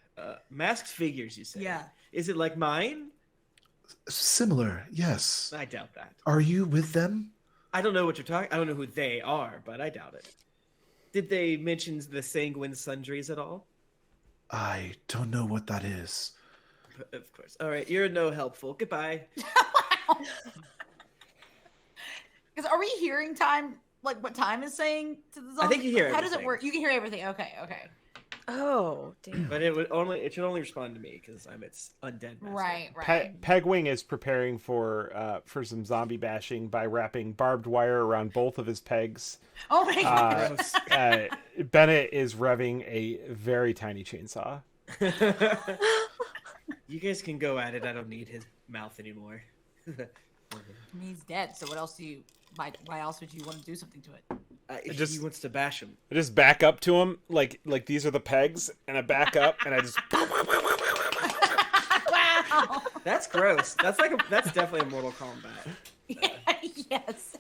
Masked figures, you say? Yeah. Is it like mine? Similar, yes. I doubt that. Are you with them? I don't know what you're talking. I don't know who they are, but I doubt it. Did they mention the Sanguine Sundries at all? I don't know what that is. Of course. All right, you're no helpful. Goodbye. Because are we hearing time? Like what time is saying to the zombie? I think you hear How does it everything. work? You can hear everything. Okay, okay. Oh, damn. But it should only respond to me because I'm its undead master. Right. Pegwing is preparing for some zombie bashing by wrapping barbed wire around both of his pegs. Oh my god. Gross. Bennett is revving a very tiny chainsaw. You guys can go at it. I don't need his mouth anymore. He's dead. So what else do you? Why else would you want to do something to it? He wants to bash him. I just back up to him like these are the pegs, and I back up and I just. Wow. That's gross. That's definitely a Mortal Kombat. Yes.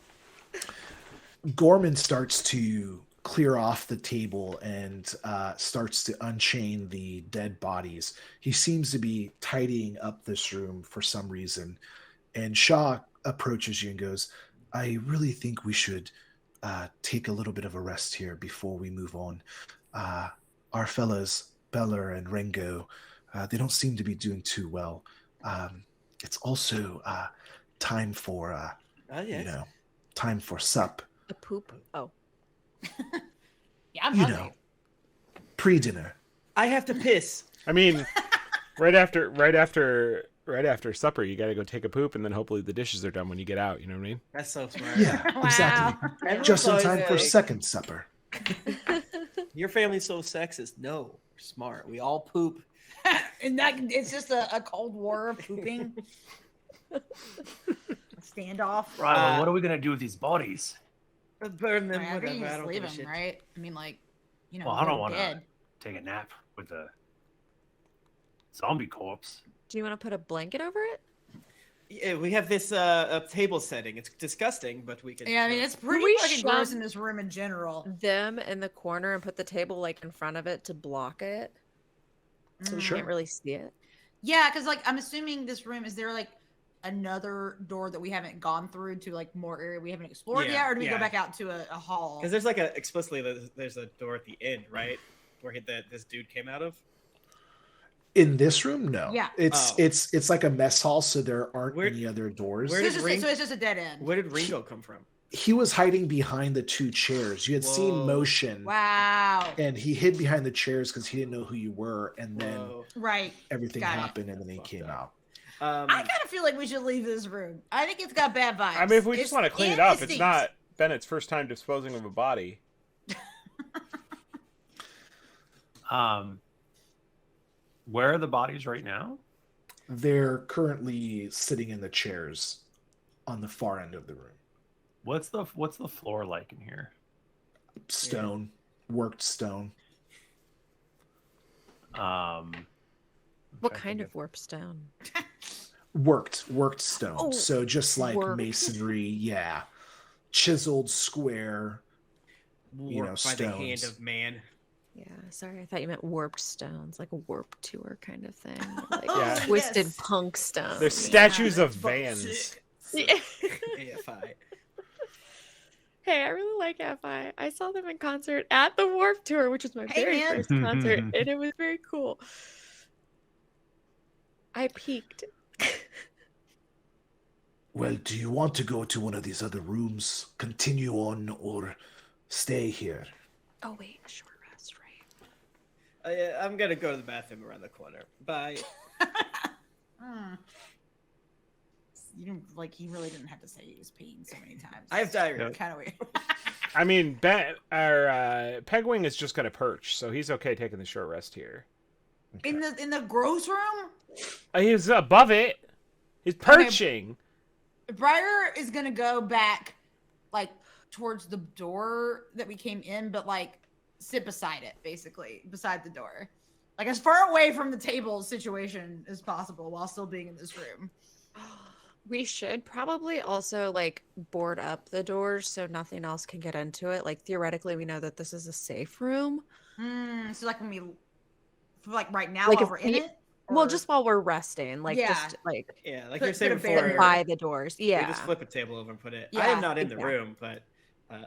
Gorman starts to clear off the table and starts to unchain the dead bodies. He seems to be tidying up this room for some reason. And Shaw approaches you and goes, I really think we should take a little bit of a rest here before we move on. Our fellas, Beller and Rengo, they don't seem to be doing too well. It's also time for, time for sup. A poop? Oh. Yeah, I'm hungry. Pre-dinner. I have to piss. I mean, right after supper, you got to go take a poop, and then hopefully the dishes are done when you get out. You know what I mean? That's so smart. Yeah, Wow. exactly. Just in time for second supper. Your family's so sexist. No, smart. We all poop. And it's just a cold war of pooping. Standoff. Right, what are we gonna do with these bodies? Burn them. I think you Whatever. I just don't leave give a them, shit. right? I mean, like, Well, I don't want want to take a nap with a zombie corpse. Do you want to put a blanket over it? Yeah, we have this table setting. It's disgusting, but we can. Yeah, I mean, it's pretty we fucking gross shove in this room in general. Them in the corner and put the table like in front of it to block it, so we Sure. can't really see it. Yeah, because like I'm assuming this room is there like another door that we haven't gone through to like more area we haven't explored Yeah, yet, or do we go yeah. back out to a hall? Because there's like there's a door at the end, right, where this dude came out of. In this room, no. Yeah. It's like a mess hall, so there aren't Where- any other doors. where So did it's just a dead end. Where did Ringo come from? He was hiding behind the two chairs. You had seen Whoa. motion, Wow. and he hid behind the chairs because he didn't know who you were, and then Whoa. Right. everything Got it. happened, and then he Fucked came up. out. I kind of feel like we should leave this room. I think it's got bad vibes. I mean, if we just want to clean it up, it's stinks. not Bennett's first time disposing of a body. Where are the bodies right now? They're currently sitting in the chairs on the far end of the room. What's the floor like in here? Stone, worked stone. What kind of warp stone? Worked stone. Oh, So just like worked. masonry, yeah. Chiseled square. Warped by the hand stones. of man. Yeah, sorry, I thought you meant warped stones, like a warp tour kind of thing, like Yeah. twisted Yes. punk stone. There's statues of Fucking vans. sick. Yeah. AFI. Hey, I really like FI. I saw them in concert at the Warp Tour, which was my Hey, very man. first concert, and it was very cool. I peaked. Well, do you want to go to one of these other rooms, continue on, or stay here? Oh wait, a short rest, right? I'm gonna go to the bathroom around the corner. Bye. You didn't like. He really didn't have to say he was peeing so many times. I have diarrhea. Yep. Kind of weird. I mean, Pegwing is just gonna perch, so he's okay taking the short rest here. In the gross room, He's above it. He's perching. Briar is gonna go back, like towards the door that we came in, but like sit beside it, basically beside the door, like as far away from the table situation as possible, while still being in this room. We should probably also like board up the doors so nothing else can get into it. Like theoretically, we know that this is a safe room. So like when we, like right now, Like while if we're in we- it. Well, Or- just while we're resting, like Yeah. just like Yeah, like Put- you're saying put a before. barrier. by the doors. We Yeah. just flip a table over and put it. I Yeah, am not in the exactly. room, but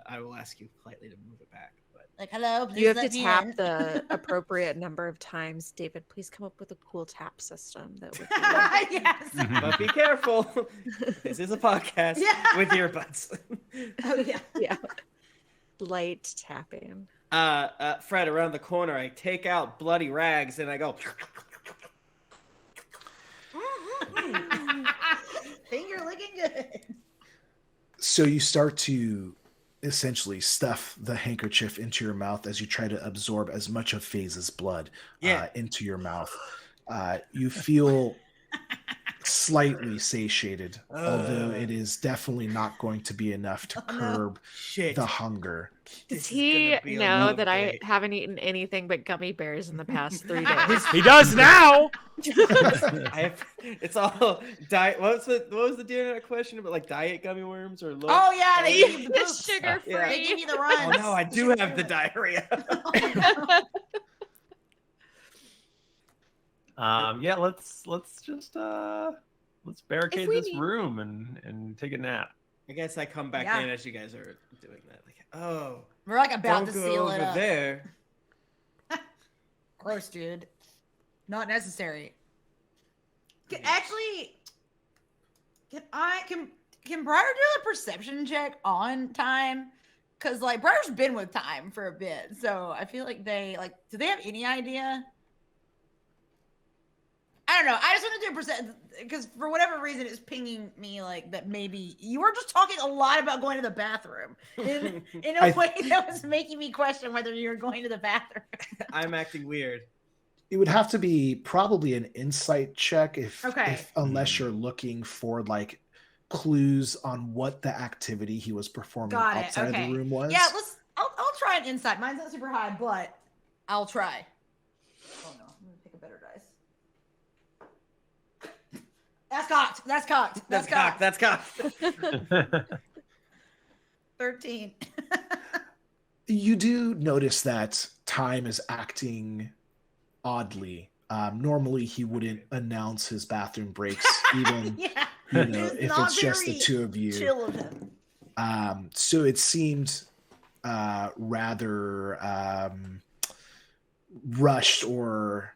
I will ask you politely to move it back. But like hello, please You have let to me tap in. the appropriate number of times. David, please come up with a cool tap system that would be Yes. but be careful. This is a podcast Yeah. with earbuds. Oh yeah. yeah. Light tapping. Fred, around the corner, I take out bloody rags and I go. Finger looking good. So you start to essentially stuff the handkerchief into your mouth as you try to absorb as much of Faize's blood into your mouth. You feel slightly satiated, although it is definitely not going to be enough to curb the hunger. Does he know that I haven't eaten anything but gummy bears in the past 3 days? He does now. It's all diet. What was the internet question about, like, diet gummy worms or low? Oh yeah, they give you the poops. Sugar free. Yeah. They give you the runs. Oh no, I do have the diarrhea. Yeah, let's just let's barricade we this need- room and take a nap. I guess I come back in as you guys are doing that. Like, oh, We're like about don't to go seal over it up. there. Gross, dude. Not necessary. Actually, can Briar do a perception check on time? Because like Briar's been with time for a bit, so I feel like do they have any idea? I don't know. I just want to do a percent because for whatever reason it's pinging me like that maybe you were just talking a lot about going to the bathroom in a way that was making me question whether you were going to the bathroom. I'm acting weird. It would have to be probably an insight check if unless you're looking for like clues on what the activity he was performing outside of the room was. Yeah, I'll try an insight. Mine's not super high, but I'll try. Oh no, I'm gonna pick a better dice. That's cocked. That's cocked. 13. You do notice that time is acting oddly. Normally he wouldn't announce his bathroom breaks, even if it's just the two of you. Chill of him. So it seemed rather rushed or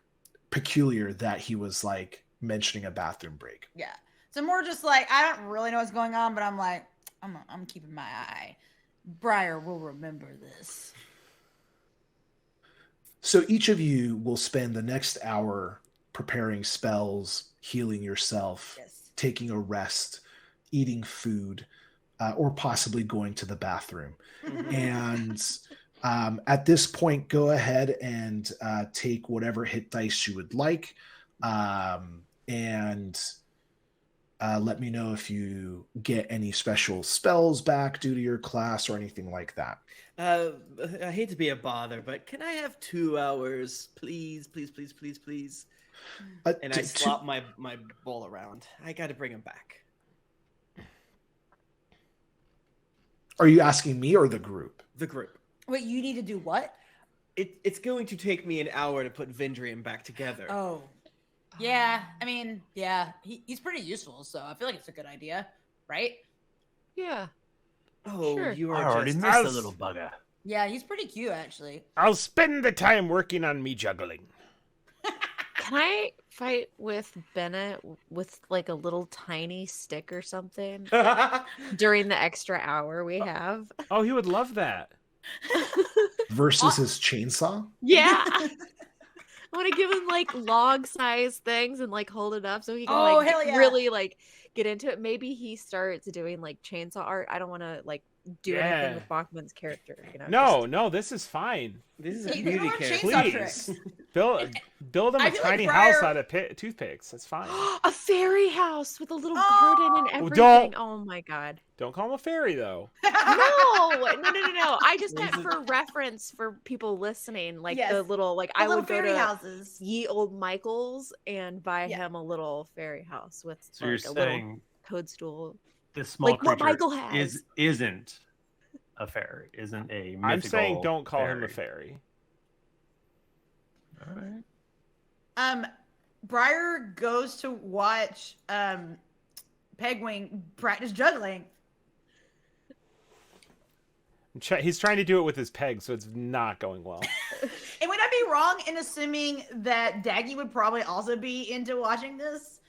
peculiar that he was like mentioning a bathroom break. Yeah. So more just like I don't really know what's going on, but I'm like I'm keeping my eye. Briar will remember this. So each of you will spend the next hour preparing spells, healing yourself, taking a rest, eating food, or possibly going to the bathroom. And at this point, go ahead and take whatever hit dice you would like. And let me know if you get any special spells back due to your class or anything like that. I hate to be a bother, but can I have 2 hours, please? And I slop my bowl around. I got to bring him back. Are you asking me or the group? The group. Wait, you need to do what? It's going to take me an hour to put Vindrian back together. Oh. Yeah, I mean, yeah, he's pretty useful, so I feel like it's a good idea, right? Yeah. Oh, Sure. you I are already just... missed the little bugger. Yeah, he's pretty cute, actually. I'll spend the time working on me juggling. Can I fight with Bennett with like a little tiny stick or something during the extra hour we have? Oh, he would love that. Versus his chainsaw? Yeah. I want to give him like log size things and like hold it up so he can hell yeah. really like get into it. Maybe he starts doing like chainsaw art. I don't want to like do anything with Bachmann's character. You know? No, this is fine. This is a Hey, beauty they're character. chainsaw Please tricks. build him I a feel tiny like house Briar- out of toothpicks. That's fine. A fairy house with a little Oh! garden and everything. Don't- Oh my god. Don't call him a fairy though. No. I just meant for reference for people listening, like Yes. the little like The I little would go fairy to houses. Ye Old Michael's and buy Yeah. him a little fairy house with So like you're a little saying toadstool. this small Like what creature Michael has. isn't a fairy, isn't a mythical I'm saying don't call fairy. him a fairy. All right. Briar goes to watch Pegwing practice juggling. He's trying to do it with his peg, so it's not going well. And would I be wrong in assuming that Daggie would probably also be into watching this?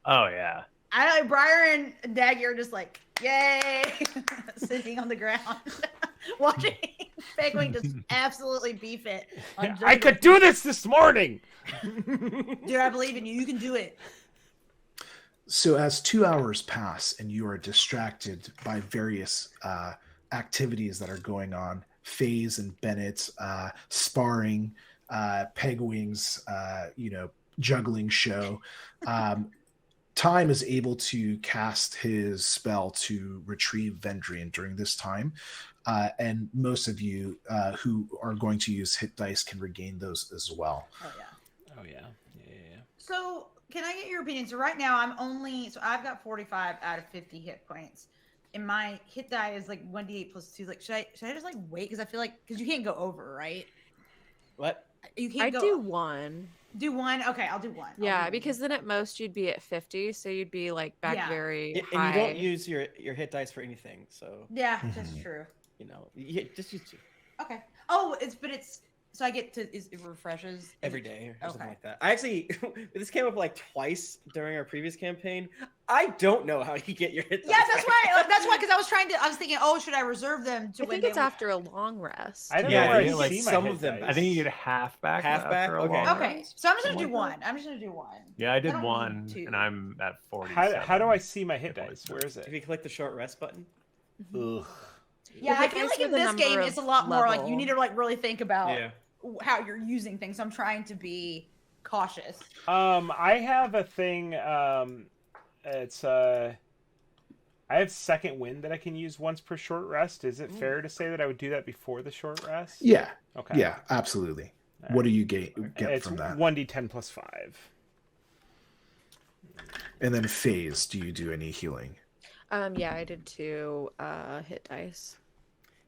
Oh yeah. I know Briar and Daggie are just like, yay, sitting on the ground, watching. Pegwing just absolutely beef it. On I could do this morning. Dude, I believe in you. You can do it. So as 2 hours pass and you are distracted by various activities that are going on, Faize and Bennett sparring, Pegwing's juggling show, Time is able to cast his spell to retrieve Vendrian during this time, and most of you who are going to use hit dice can regain those as well. Oh yeah. Oh yeah. So can I get your opinion? So right now I've got 45 out of 50 hit points. And my hit die is like 1d8 plus 2. Like, should I just like wait? Because I feel like you can't go over, right? What? You can't I do one. Do one? Okay, I'll do one. Yeah, because then at most you'd be at 50, so you'd be like back very And high. you don't use your hit dice for anything, so Yeah, that's true. Just use 2 Okay. Oh, so I get to it refreshes every day or something Okay. like that. I actually this came up like twice during our previous campaign. I don't know how you get your hit dice. Yeah, that's back. why. That's why, because I was thinking, oh, should I reserve them to I when think it's they- after a long rest. I don't Yeah, know where you I get, like, see my some hit of them. dice. I think you get half back. Half back? after a Okay. long Okay, rest. so I'm just gonna do Something like one. I'm just gonna do one. Yeah, I did don't one, need two. and I'm at 40. How do I see my hit dice? Where is If it? you click the short rest button. Ugh. Yeah, Your I hit feel dice like with in the this number game of it's a lot more like you level. need to like really think about Yeah. how you're using things. I'm trying to be cautious. I have a thing. It's I have second wind that I can use once per short rest. Is it fair to say that I would do that before the short rest? Yeah, Okay. yeah, absolutely. All What do right. you get It's from that? 1d10 plus 5. And then Phase, do you do any healing? Yeah, I did 2 hit dice.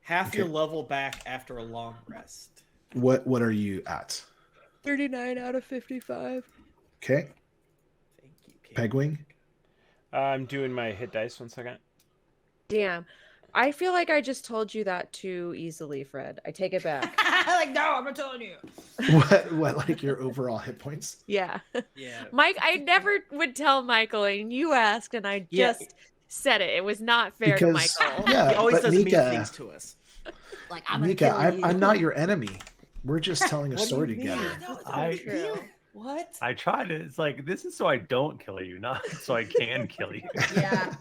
Half Okay. your level back after a long rest. What are you at? 39 out of 55. Okay, Thank you, Kate. Pegwing. I'm doing my hit dice. 1 second. Damn. I feel like I just told you that too easily, Fred. I take it back. Like, no, I'm not telling you. What like your overall hit points? Yeah. Yeah. Mike, I never would tell Michael, and you asked, and I Yeah. just said it. It was not fair to Because Michael. yeah, He always but does mean Nika, things to us. Like, I'm gonna Nika, kill you. I'm not your enemy. We're just telling a What do story you mean? together. No, it's I- not true. What? I tried it. It's like, this is so I don't kill you, not so I can kill you. Yeah.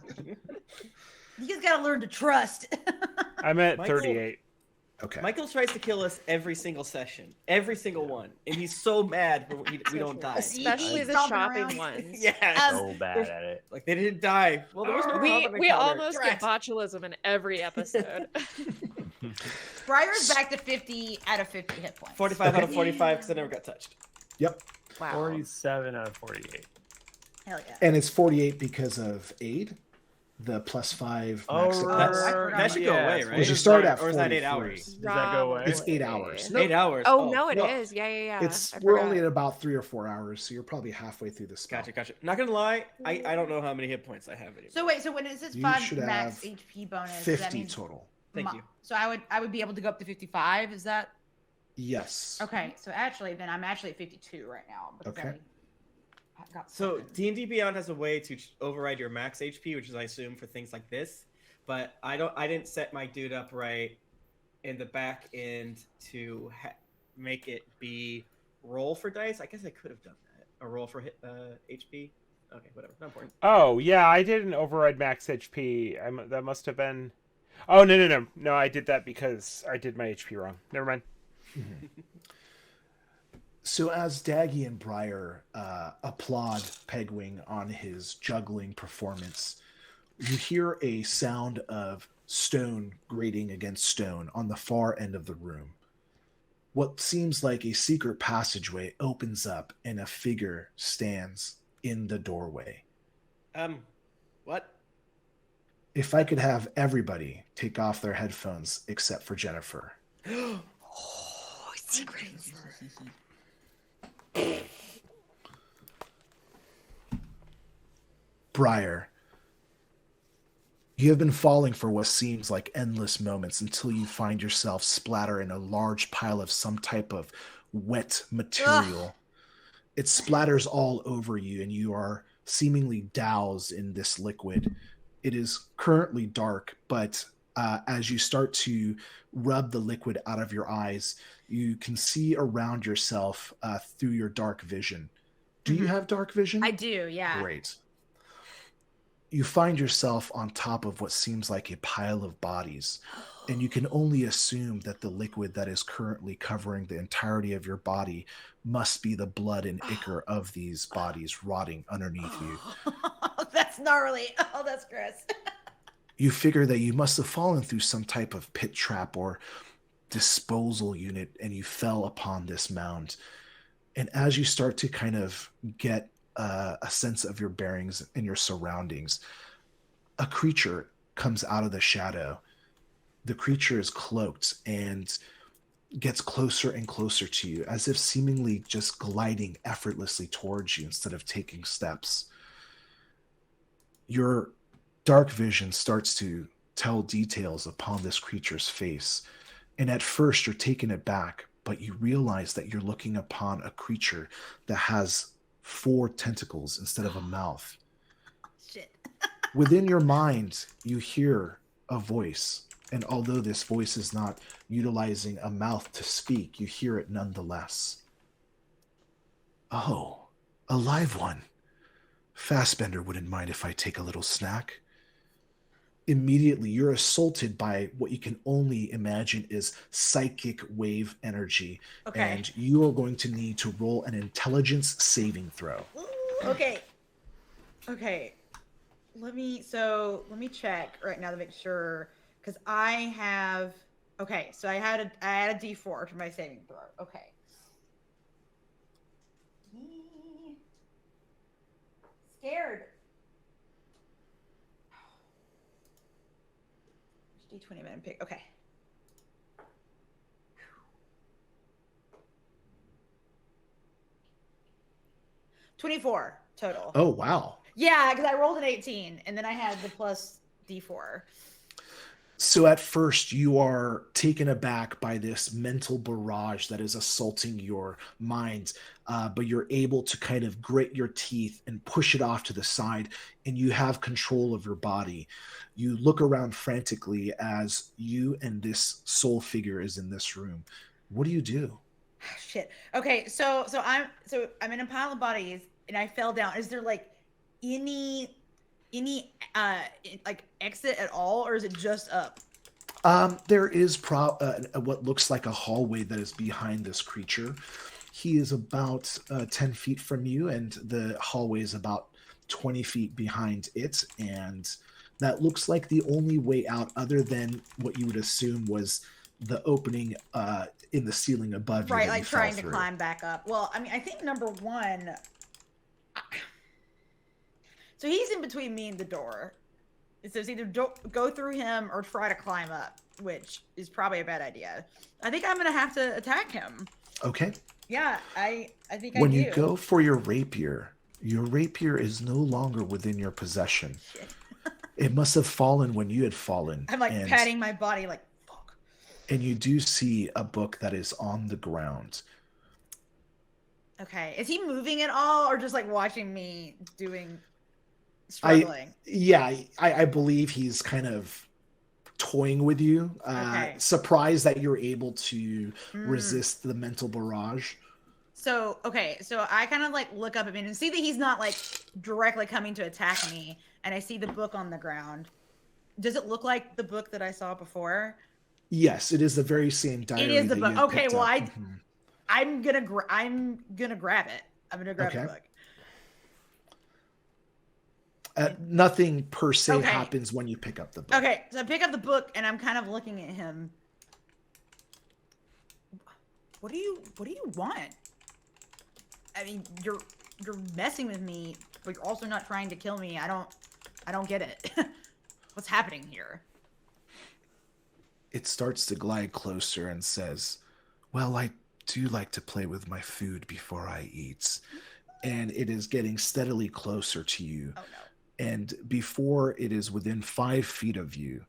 You just gotta learn to trust. I'm at Michael- 38. Okay. Michael tries to kill us every single session, every single one, and he's so mad when we don't die. Especially the Stomping shopping around. ones. Yeah. So bad at it. Like they didn't die. Well, there was no We common we encounter. almost get botulism in every episode. Briar's back to 50 out of 50 hit points. 45 out of 45 because I never got touched. Yep. Wow. 47 out of 48. Hell yeah. And it's 48 because of aid, the +5 max Oh, attacks. That should go away, right? Because you start at Or is that 8 43. hours? Does that go away? It's 8 hours. Probably. 8 hours. Oh, no, it no. is. Yeah. It's I we're forgot. only at about 3 or 4 hours, so you're probably halfway through the spell. Gotcha. Not gonna lie, I don't know how many hit points I have anymore. So wait, so when it says You 5 should max have HP bonus, does that 50 mean total. Thank you. So I would be able to go up to 55. Is that Yes. okay? So actually, then I'm actually at 52 right now. because Okay. I've got So something. D&D Beyond has a way to override your max HP, which is I assume for things like this. But I didn't set my dude up right in the back end to make it be roll for dice. I guess I could have done that. A roll for HP. Okay, whatever. Not important. Oh, yeah, I didn't override max HP. That must have been... Oh, no. No, I did that because I did my HP wrong. Never mind. So as Daggie and Briar applaud Pegwing on his juggling performance, you hear a sound of stone grating against stone on the far end of the room. What seems like a secret passageway opens up and a figure stands in the doorway. What? If I could have everybody take off their headphones except for Jennifer. Briar, you have been falling for what seems like endless moments until you find yourself splatter in a large pile of some type of wet material. It splatters all over you, and you are seemingly doused in this liquid. It is currently dark, but As you start to rub the liquid out of your eyes, you can see around yourself through your dark vision. Do you have dark vision? I do, yeah. Great. You find yourself on top of what seems like a pile of bodies, and you can only assume that the liquid that is currently covering the entirety of your body must be the blood and ichor of these bodies rotting underneath you. That's gnarly. Oh, that's gross. You figure that you must have fallen through some type of pit trap or disposal unit, and you fell upon this mound. And as you start to kind of get a sense of your bearings and your surroundings, a creature comes out of the shadow. The creature is cloaked and gets closer and closer to you, as if seemingly just gliding effortlessly towards you instead of taking steps. Your dark vision starts to tell details upon this creature's face, and at first you're taken aback, but you realize that you're looking upon a creature that has 4 tentacles instead of a mouth. Shit. Within your mind, you hear a voice, and although this voice is not utilizing a mouth to speak, you hear it nonetheless. Oh, a live one. Fastbender wouldn't mind if I take a little snack. Immediately, you're assaulted by what you can only imagine is psychic wave energy. Okay. And you are going to need to roll an intelligence saving throw. Ooh, okay. Let me check right now to make sure, because I had a D4 for my saving throw. Okay. Scared. D20 minute pick. Okay. $24 total. Oh, wow. Yeah, because I rolled an 18, and then I had the plus D4. So at first you are taken aback by this mental barrage that is assaulting your mind, but you're able to kind of grit your teeth and push it off to the side, and you have control of your body. You look around frantically as you and this soul figure is in this room. What do you do? Shit. Okay, so I'm in a pile of bodies, and I fell down. Is there like any like exit at all, or is it just up? There is what looks like a hallway that is behind this creature. He is about 10 feet from you, and the hallway is about 20 feet behind it, and that looks like the only way out, other than what you would assume was the opening in the ceiling above you. Right, like trying to climb back up. Well, I mean, I think number one. So he's in between me and the door. It says either go through him or try to climb up, which is probably a bad idea. I think I'm gonna have to attack him. Okay. Yeah, I think when you go for your rapier is no longer within your possession. Shit. It must have fallen when you had fallen. I'm like patting my body like, fuck. And you do see a book that is on the ground. Okay. Is he moving at all, or just like watching me struggling? I believe he's kind of toying with you. Okay. Surprised that you're able to resist the mental barrage. So I kind of like look up at him and see that he's not like directly coming to attack me, and I see the book on the ground. Does it look like the book that I saw before? Yes, it is the very same diary. It is the book. Okay, well, Mm-hmm. I'm gonna grab it. I'm gonna grab the book. Nothing per se happens when you pick up the book. Okay, so I pick up the book and I'm kind of looking at him. What do you want? I mean, you're messing with me, but you're also not trying to kill me. I don't get it. What's happening here? It starts to glide closer and says, "Well, I do like to play with my food before I eat." And it is getting steadily closer to you. Oh no. And before it is within 5 feet of you,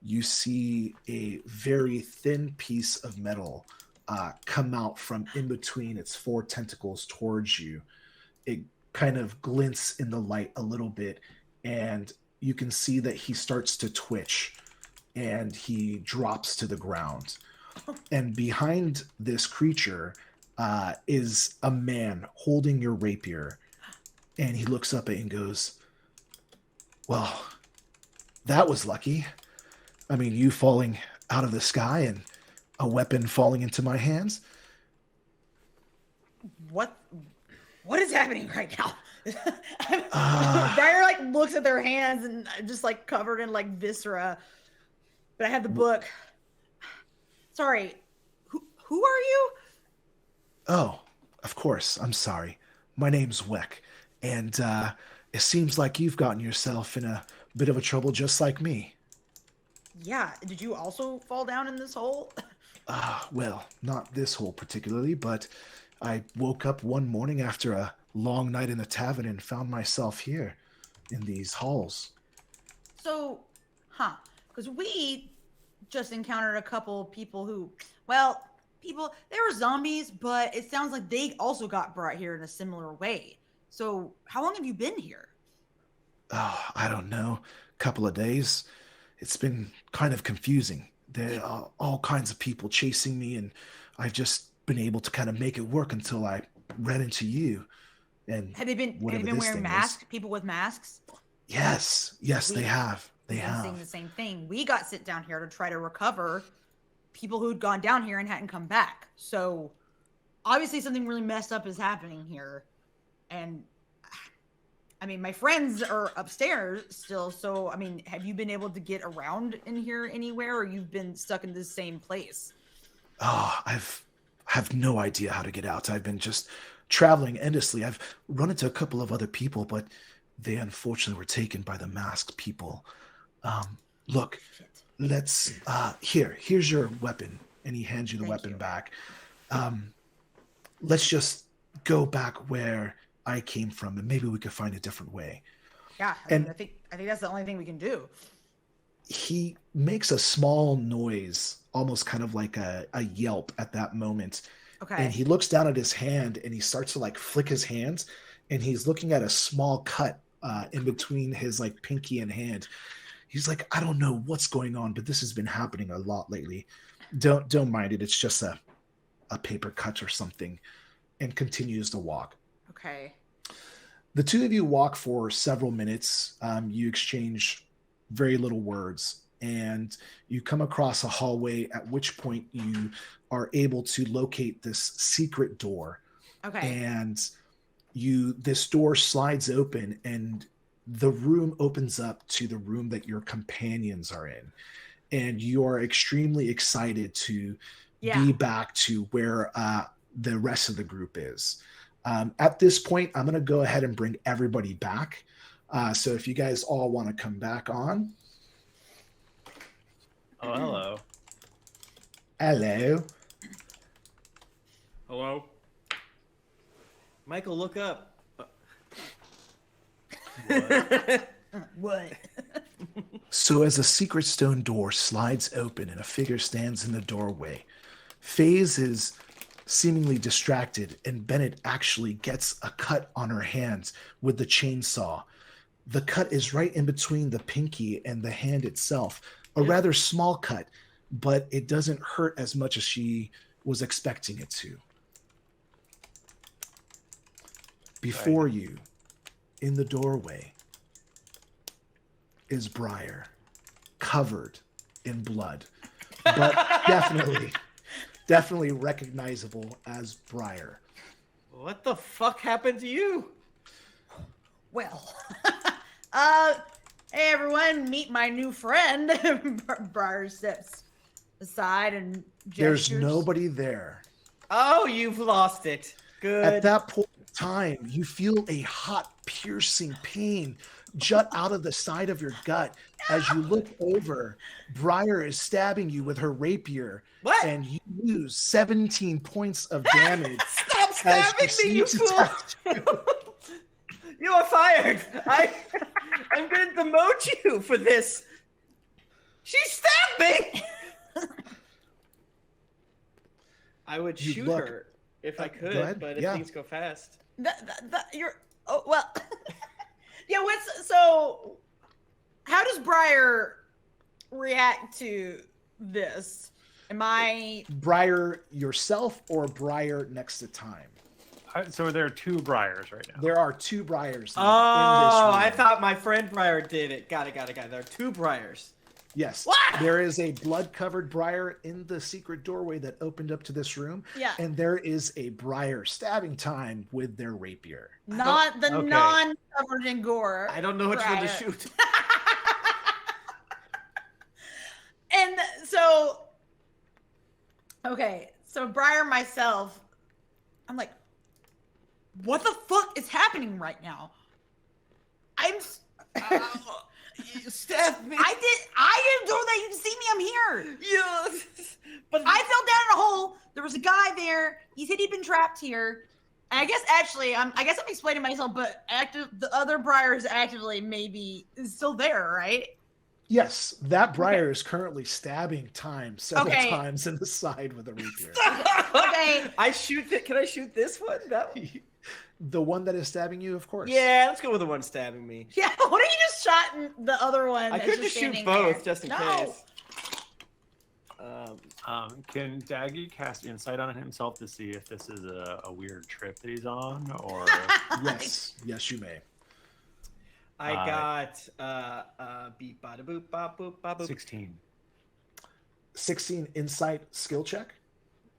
you see a very thin piece of metal come out from in between its 4 tentacles towards you. It kind of glints in the light a little bit, and you can see that he starts to twitch. and he drops to the ground. And behind this creature is a man holding your rapier. And he looks up at you and goes, well, that was lucky. I mean, you falling out of the sky and a weapon falling into my hands. What is happening right now? Briar like looks at their hands and just like covered in like viscera. But I had the book. Sorry, who are you? Oh, of course. I'm sorry. My name's Weck, and it seems like you've gotten yourself in a bit of a trouble just like me. Yeah. Did you also fall down in this hole? Well, not this hole particularly, but I woke up one morning after a long night in the tavern and found myself here in these halls. So, because we just encountered a couple people who, well, they were zombies, but it sounds like they also got brought here in a similar way. So, how long have you been here? Oh, I don't know. Couple of days. It's been kind of confusing. There are all kinds of people chasing me, and I've just been able to kind of make it work until I ran into you. And have they been wearing masks? People with masks? Yes, they have. They have. Saying the same thing. We got sent down here to try to recover people who'd gone down here and hadn't come back. So obviously something really messed up is happening here. And I mean, my friends are upstairs still. So, I mean, have you been able to get around in here anywhere, or you've been stuck in this same place? Oh, I have no idea how to get out. I've been just traveling endlessly. I've run into a couple of other people, but they unfortunately were taken by the masked people. Look, let's, here's your weapon. And he hands you the weapon back. Let's just go back where I came from, and maybe we could find a different way. Yeah, I think that's the only thing we can do. He makes a small noise, almost kind of like a yelp at that moment. Okay. And he looks down at his hand, and he starts to like flick his hands, and he's looking at a small cut in between his like pinky and hand. He's like, I don't know what's going on, but this has been happening a lot lately. Don't mind it. It's just a paper cut or something, and continues to walk. Okay. The two of you walk for several minutes. You exchange very little words, and you come across a hallway, at which point you are able to locate this secret door. Okay. And this door slides open, and the room opens up to the room that your companions are in. And you are extremely excited to be back to where the rest of the group is. At this point, I'm going to go ahead and bring everybody back. So if you guys all want to come back on. Oh, hello. Hello. Hello? Michael, look up. What? So as a secret stone door slides open and a figure stands in the doorway, Faize is seemingly distracted, and Bennett actually gets a cut on her hands with the chainsaw. The cut is right in between the pinky and the hand itself. A rather small cut, but it doesn't hurt as much as she was expecting it to. Before you, in the doorway, is Briar, covered in blood, but definitely recognizable as Briar. What the fuck happened to you? Well, hey everyone, meet my new friend. Briar steps aside and gestures. There's nobody there. Oh, you've lost it. Good. At that point in time, you feel a hot, piercing pain jut out of the side of your gut. As you look over, Briar is stabbing you with her rapier. What? And you lose 17 points of damage. Stop stabbing me, you fool! You are fired. I'm going to demote you for this. She stabbed me. I would You shoot look- her if I could, ahead. but if Yeah. things go fast. You're well. Yeah. So how does Briar react to this? Am I Briar yourself or Briar next to Time? So there are 2 Briars right now. There are 2 Briars Oh, in this room. I thought my friend Briar did it. Got it. There are 2 Briars. Yes. There is a blood-covered Briar in the secret doorway that opened up to this room. Yeah. And there is a Briar stabbing Time with their rapier. not the okay. non-covered in gore? I don't know which one to Briar. shoot. And so, okay, so Briar myself, I'm like, what the fuck is happening right now? Staff me. I didn't know that you see me. I'm here. Yeah. But I fell down in a hole. There was a guy there. He said he'd been trapped here. And I guess actually, I'm explaining myself, but the other Briar is actively is still there, right? Yes, that Briar is currently stabbing Time several Okay. times in the side with a rapier. Okay. Can I shoot this one? That one? The one that is stabbing you, of course. Yeah, let's go with the one stabbing me. Yeah, what if you just shot the other one? I that's could just shoot standing both there? just in No. case. Can Daggie cast insight on himself to see if this is a weird trip that he's on, or Yes, you may. I got beep bada boop bop boop bop boop. 16? 16 insight skill check.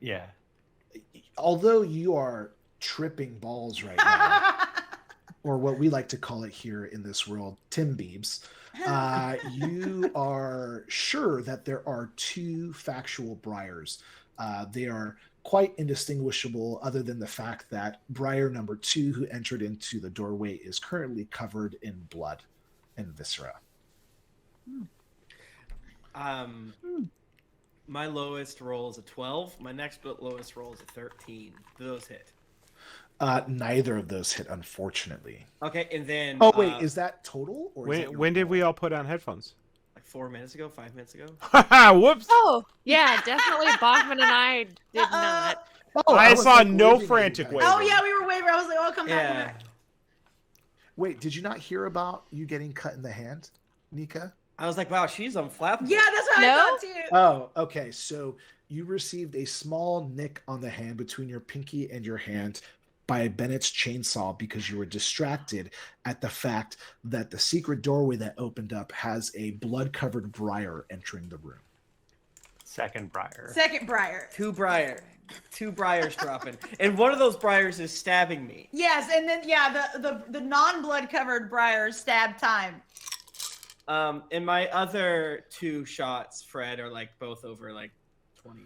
Yeah. Although you are tripping balls right now, or what we like to call it here in this world, Tim Beebs, you are sure that there are 2 factual Briars. They are quite indistinguishable, other than the fact that Briar number 2, who entered into the doorway, is currently covered in blood and viscera. My lowest roll is a 12. My next lowest roll is a 13. Do those hit? Neither of those hit, unfortunately. Okay, and then Oh wait, is that total? Or is that your When did roll? we all put on headphones? like 4 minutes ago, 5 minutes ago. Whoops! Oh, yeah, definitely Bachmann and I did not. Oh, I was, saw like, no waving at you frantic guys. waving. Oh yeah, we were waving. I was like, oh, come back. Come Yeah. back. Wait, did you not hear about you getting cut in the hand, Nika? I was like, wow, she's unflappable. Yeah, that's what No? I thought too. Oh, okay. So you received a small nick on the hand between your pinky and your hand by Bennett's chainsaw because you were distracted at the fact that the secret doorway that opened up has a blood-covered Briar entering the room. Second Briar. Second Briar. 2 Briars dropping, and one of those Briars is stabbing me. Yes, and then the non-blood covered Briar stab time. And my other 2 shots, Fred, are like both over like 20,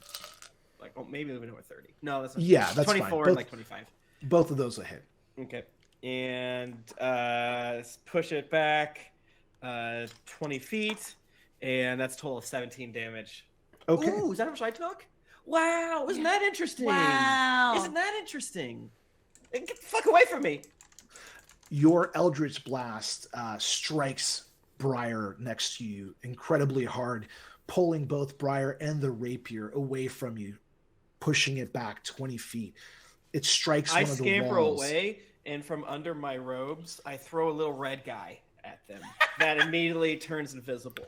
like maybe even over 30. No, that's not Yeah, that's 24 fine. and Both- like 25. Both of those will hit. Okay, and let's push it back 20 feet, and that's a total of 17 damage. Okay. Ooh, is that how much I took? Wow, isn't that interesting? Wow. Isn't that interesting? Get the fuck away from me. Your Eldritch Blast strikes Briar next to you incredibly hard, pulling both Briar and the rapier away from you, pushing it back 20 feet. It strikes I one of the scamper walls. away, and from under my robes, I throw a little red guy at them that immediately turns invisible.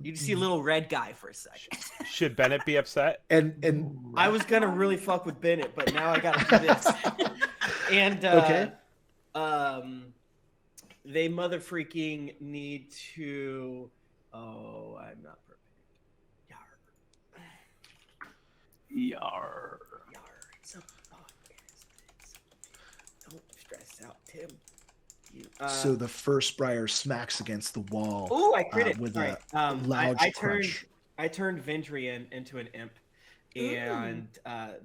You see a little red guy for a second. Should Bennett be upset? And I was gonna really fuck with Bennett, but now I gotta do this. And Okay. They mother freaking need to. Oh, I'm not prepared. Yar. Yar. So don't stress out, Tim. You, so the first Briar smacks against the wall. Ooh, I crit it. with All a right. loud I crunch. turned Venturian into an imp, and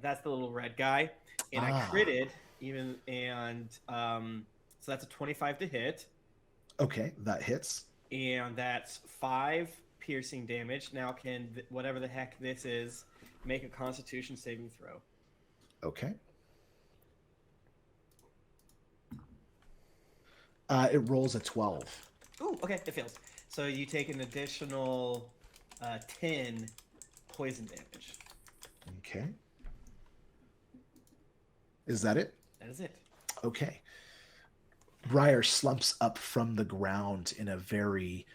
that's the little red guy. And I critted so that's a 25 to hit, Okay, that hits. and that's 5 piercing damage. Now can whatever the heck this is make a Constitution saving throw? Okay. It rolls a 12. Ooh, okay, it fails. So you take an additional 10 poison damage. Okay. Is that it? That is it. Okay. Briar slumps up from the ground in a very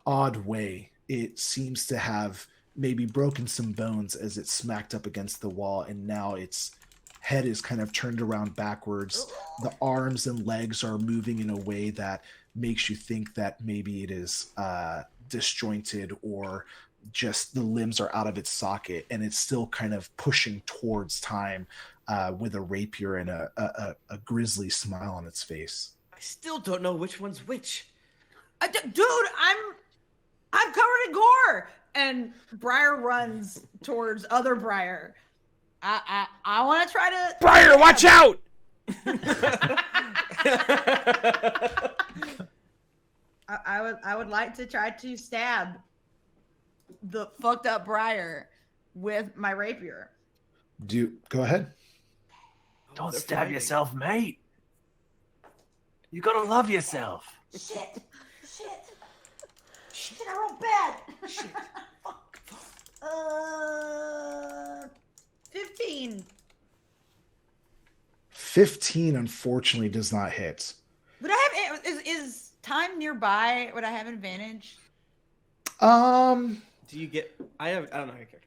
odd way. It seems to have maybe broken some bones as it smacked up against the wall, and now its head is kind of turned around backwards. The arms and legs are moving in a way that makes you think that maybe it is disjointed, or just the limbs are out of its socket, and it's still kind of pushing towards time with a rapier and a grisly smile on its face. I still don't know which one's which. Dude, I'm covered in gore. And Briar runs towards other Briar. I want to try to. Briar, watch out! I would like to try to stab the fucked up Briar with my rapier. Go ahead. Don't They're stab fighting. yourself, mate. You gotta love yourself. Shit, I rolled bad. Shit. Fuck. 15. 15 unfortunately does not hit. Would I have is time nearby? Would I have advantage? Do you get? I don't know how your character.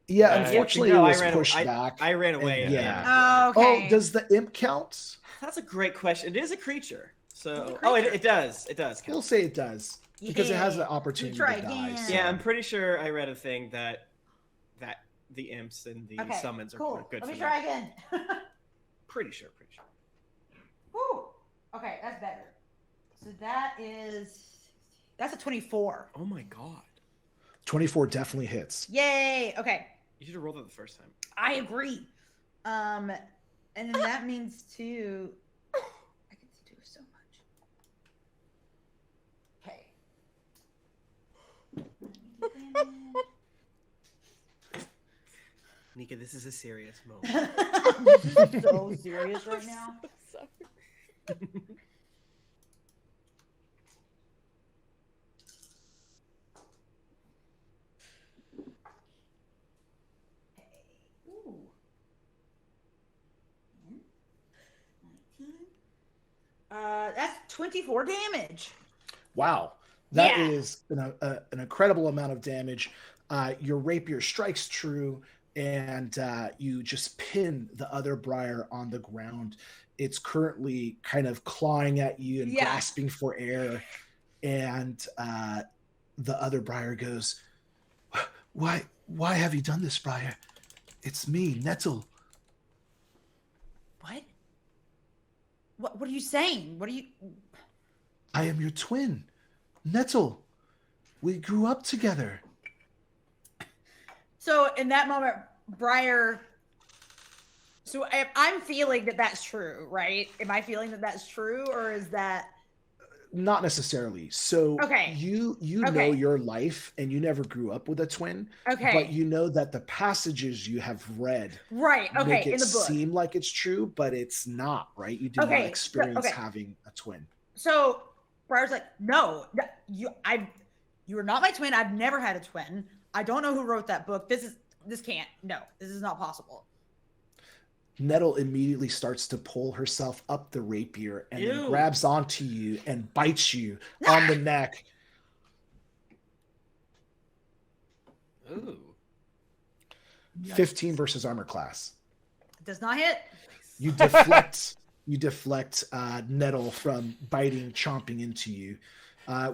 Yeah, Yeah, unfortunately no, it I was ran- pushed I- back. I ran away. and- and- yeah. Oh, okay. Oh, does the imp count? That's a great question. It is a creature. It's a So, creature. it does. It does. We'll count. say it does. Because it has Yeah. an opportunity try to die. again. so- Yeah, I'm pretty sure I read a thing that the imps and the Okay, summons are cool. good Let for me try that. again. Pretty sure. Woo. Okay, that's better. So that's a 24. Oh my god. 24 definitely hits. Yay. Okay. You should have rolled it the first time. I agree. And then that means too. I can do so much. Okay. Nika, this is a serious moment. This is so serious right now. Ooh. 19. That's 24 damage. Wow. That Yeah. is an incredible amount of damage. Your rapier strikes true, and you just pin the other Briar on the ground. It's currently kind of clawing at you and Yeah. grasping for air. And the other Briar goes, Why have you done this, Briar? It's me, Nettle. What? What are you saying? What are you? I am your twin, Nettle. We grew up together. So in that moment, Briar. So I'm feeling that that's true, right? Am I feeling that that's true, or is that? Not necessarily. So Okay. you Okay. know your life, and you never grew up with a twin, Okay. but you know that the passages you have read Right. Okay. make it In the book. seem like it's true, but it's not, right? You did Okay, not experience okay. having a twin. So Briar's like, no, you are not my twin. I've never had a twin. I don't know who wrote that book. This is not possible. Nettle immediately starts to pull herself up the rapier and then Ew. grabs onto you and bites you on the neck. Ooh. 15 versus armor class. Does not hit. You deflect. You deflect Nettle from biting, chomping into you.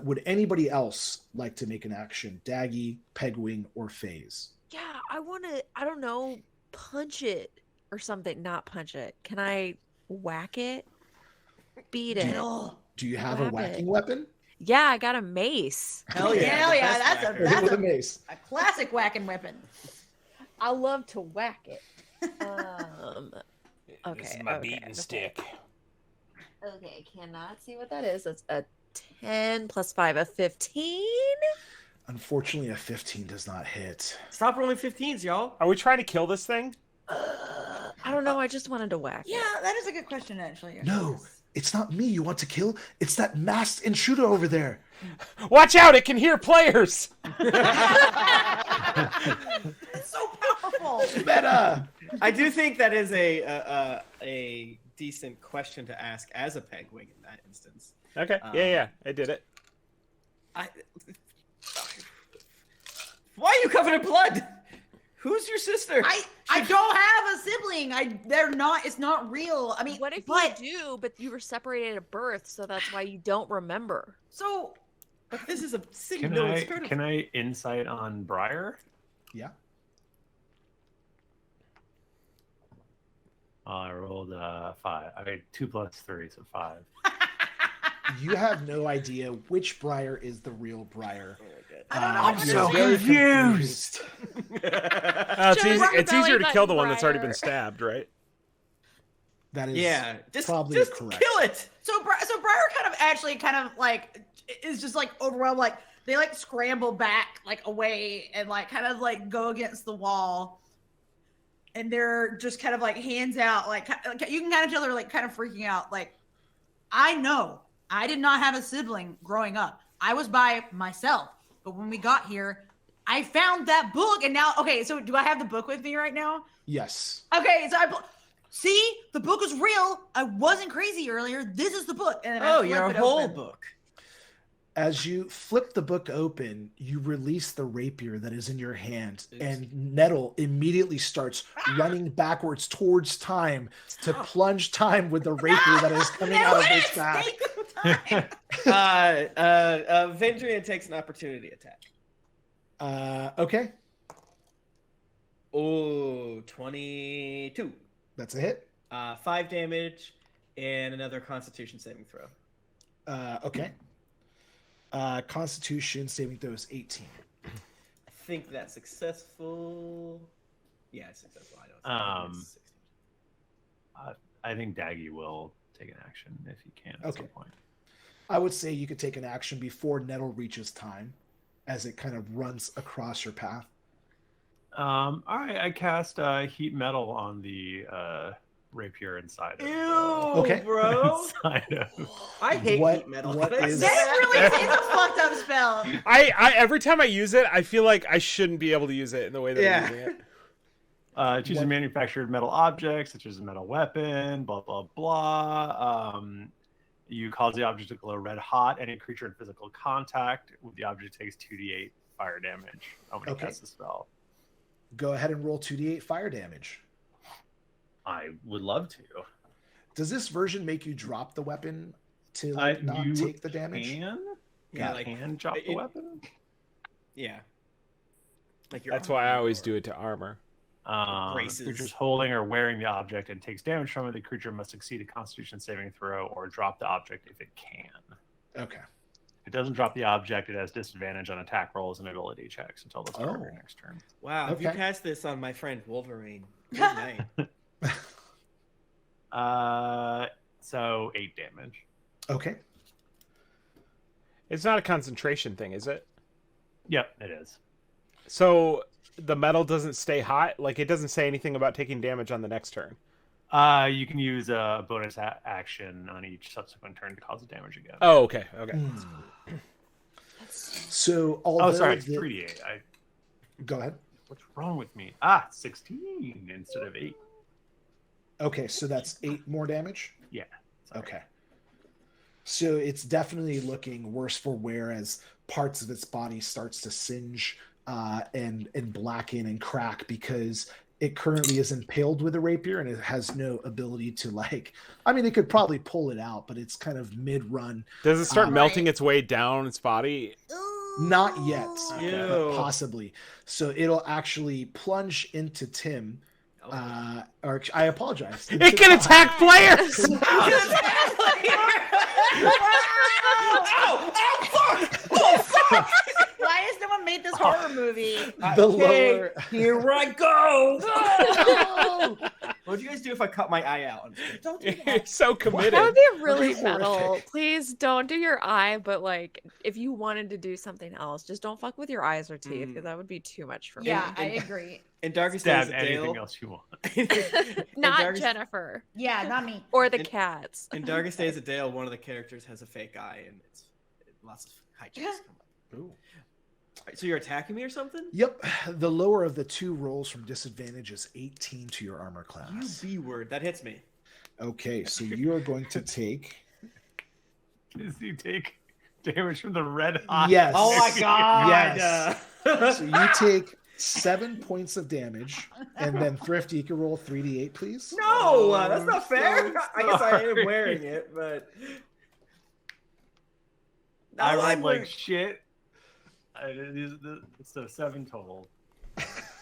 Would anybody else like to make an action? Daggie, Pegwing, or Faize? Yeah, I want to, I don't know, punch it or something. Not punch it. Can I whack it? Beat it. Do you have a Grab whacking it. weapon? Yeah, I got a mace. Hell yeah. Hell the yeah, best that's a- whacker. that's With a mace. A classic whacking weapon. I love to whack it. Okay. This is my okay, beating stick. Okay, cannot see what that is. That's a 10 plus 5, a 15. Unfortunately, a 15 does not hit. Stop rolling 15s, y'all. Are we trying to kill this thing? I don't know. I just wanted to whack it. Yeah, that is a good question, actually. No, it's not me you want to kill. It's that masked intruder over there. Watch out! It can hear players. It's so powerful. Meta! I do think that is a decent question to ask as a Pegwing in that instance. Okay. Yeah. I did it. Why are you covered in blood? Who's your sister? I don't have a sibling. They're not. It's not real. I mean, What if you do, but you were separated at birth, so that's why you don't remember? So, But this is a Can single. I insight on Briar? Yeah. I rolled 5. I mean 2 plus 3, so 5. You have no idea which Briar is the real Briar. I don't know. I'm what so to do. confused. It's easier to kill the one that's already been stabbed, right? That is just probably correct. kill it. So Briar kind of like is just like overwhelmed. Like they like scramble back like away and like kind of like go against the wall. And they're just kind of like hands out, like you can kind of tell they're like kind of freaking out. Like, I know I did not have a sibling growing up. I was by myself. But when we got here, I found that book. And now, okay, so do I have the book with me right now? Yes. Okay, so see, the book is real. I wasn't crazy earlier. This is the book. And then I flip your it whole open. book. As you flip the book open, you release the rapier that is in your hand, and Nettle immediately starts running backwards towards Time to plunge Time with the rapier that is coming out of his back. Vendrian takes an opportunity attack. Okay. Oh, 22. That's a hit. 5 damage and another Constitution saving throw. Okay. Constitution saving throw is 18. I think that's successful. Yeah, it's successful. I know. It's 16. I think Daggie will take an action if he can at some point. I would say you could take an action before Nettle reaches Time, as it kind of runs across your path. All right, I cast heat metal on the rapier inside of Ew, bro. inside of. I hate heat metal. What is That really is a fucked up spell. I every time I use it, I feel like I shouldn't be able to use it in the way that I'm using it. Choose a manufactured metal object, such as a metal weapon, blah, blah, blah. You cause the object to glow red hot. Any creature in physical contact with the object takes 2d8 fire damage when you cast the spell. Go ahead and roll 2d8 fire damage. I would love to. Does this version make you drop the weapon to not take the damage? Can drop the weapon? Yeah. Like That's why I always do it to armor. The creature's holding or wearing the object and takes damage from it. The creature must succeed a Constitution saving throw or drop the object if it can. Okay. If it doesn't drop the object, it has disadvantage on attack rolls and ability checks until the start of your next turn. Wow, if you cast this on my friend Wolverine, good night. So 8 damage. Okay. It's not a concentration thing, is it? Yep, it is. So the metal doesn't stay hot? Like, it doesn't say anything about taking damage on the next turn? You can use a bonus action on each subsequent turn to cause the damage again. Oh, okay. Okay. So, although sorry, it's 3d8. Go ahead. What's wrong with me? 16 instead of 8. Okay, so that's 8 more damage? Yeah. Sorry. Okay. So it's definitely looking worse for wear as parts of its body starts to singe and blacken and crack because it currently is impaled with a rapier and it has no ability to it could probably pull it out, but it's kind of mid-run. Does it start melting its way down its body? Not yet, Ew. but possibly. So it'll actually plunge into Tim. Or I apologize. It can attack players! Why has no one made this horror movie? Lower. Here I go. What would you guys do if I cut my eye out? Don't do that. You're so committed. That would be really Horrific. metal. Please don't do your eye, but if you wanted to do something else, just don't fuck with your eyes or teeth because that would be too much for me. Yeah, I agree. In Darkest Days Stab of anything Dale, else you want. Not Jennifer. Yeah, not me. Or the cats. in Darkest Days of Dale, one of the characters has a fake eye, and it's lots of hijinks come up. Ooh. So you're attacking me or something? Yep. The lower of the 2 rolls from disadvantage is 18 to your armor class. You B-word. That hits me. Okay, so you are going to take... Does he take damage from the red hot. Yes. Oh my god! Yes. So you take 7 points of damage, and then Thrifty, you can roll 3d8, please. No, that's not fair. so I guess I am sorry. wearing it, but I No, rolled I'm like wearing- shit. It's a 7 total.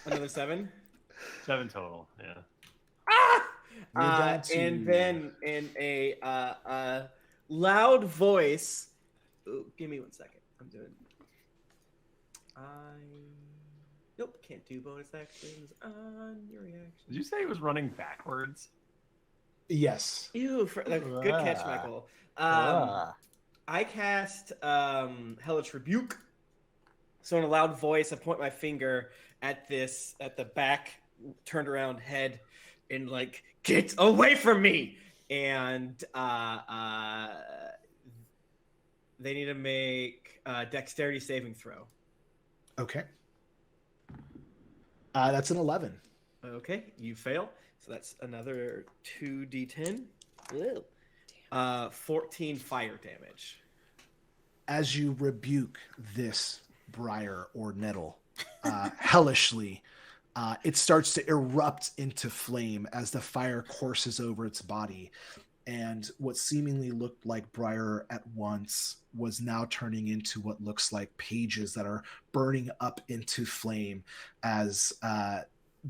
Another 7. 7 total. Yeah. You're down to- And then in a loud voice. Ooh, give me 1 second. I'm doing. Nope, can't do bonus actions on your reaction. Did you say he was running backwards? Yes. Ew, good catch, Michael. I cast Hellish Rebuke. So in a loud voice, I point my finger at the back turned around head, and like, get away from me! And they need to make a dexterity saving throw. Okay. That's an 11. Okay, you fail. So that's another 2d10. Ew. 14 fire damage. As you rebuke this briar or nettle hellishly, it starts to erupt into flame as the fire courses over its body. And what seemingly looked like briar at once was now turning into what looks like pages that are burning up into flame as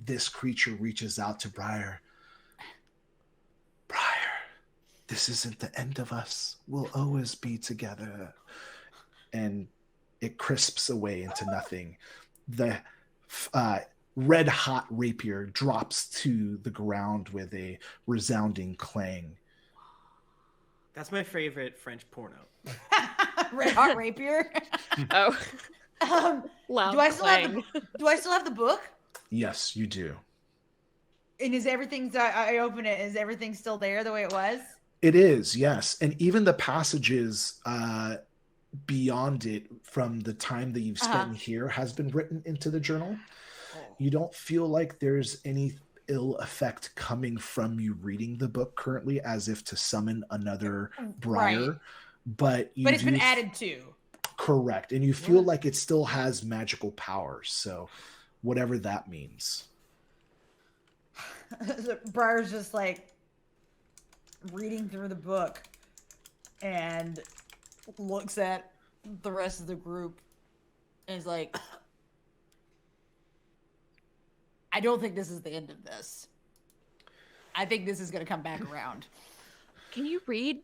this creature reaches out to Briar. Briar, this isn't the end of us. We'll always be together. And it crisps away into nothing. The red hot rapier drops to the ground with a resounding clang. That's my favorite French porno. Red hot rapier. Oh, Do I still have the book? Yes, you do. And is everything? I open it. Is everything still there the way it was? It is, yes. And even the passages beyond it from the time that you've spent here has been written into the journal. You don't feel like there's any ill effect coming from you reading the book currently as if to summon another Briar. Right. But But it's been added to. Correct. And you feel like it still has magical powers. So whatever that means. Briar's just like reading through the book and looks at the rest of the group and is like, I don't think this is the end of this. I think this is going to come back around. can you read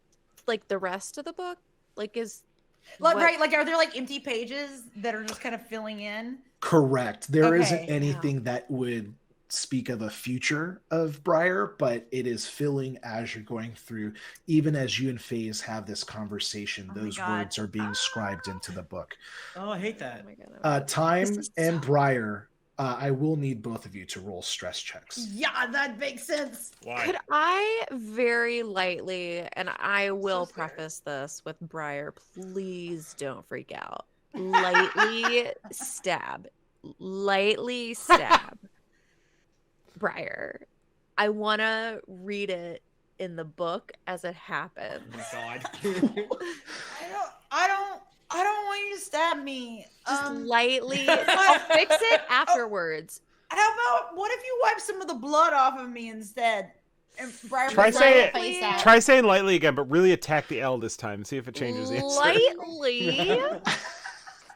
like the rest of the book? Like, Like, what- right? Like, are there like empty pages that are just kind of filling in? Correct. There Okay. isn't anything that would speak of a future of Briar, but it is filling as you're going through. Even as you and Faize have this conversation, Oh my those God. words are being scribed into the book. Oh, I hate that. Oh my God. Time This is and so- Briar, I will need both of you to roll stress checks. Yeah, that makes sense. Why? Could I very lightly, and I will scared. preface this with Briar, please don't freak out. Lightly stab. Lightly stab. Briar. I want to read it in the book as it happens. Oh my god. I don't want you to stab me. Just lightly. I'll fix it afterwards. How about what if you wipe some of the blood off of me instead? And Briar Try was saying like, it. Try saying lightly again, but really attack the L this time. See if it changes the answer. Lightly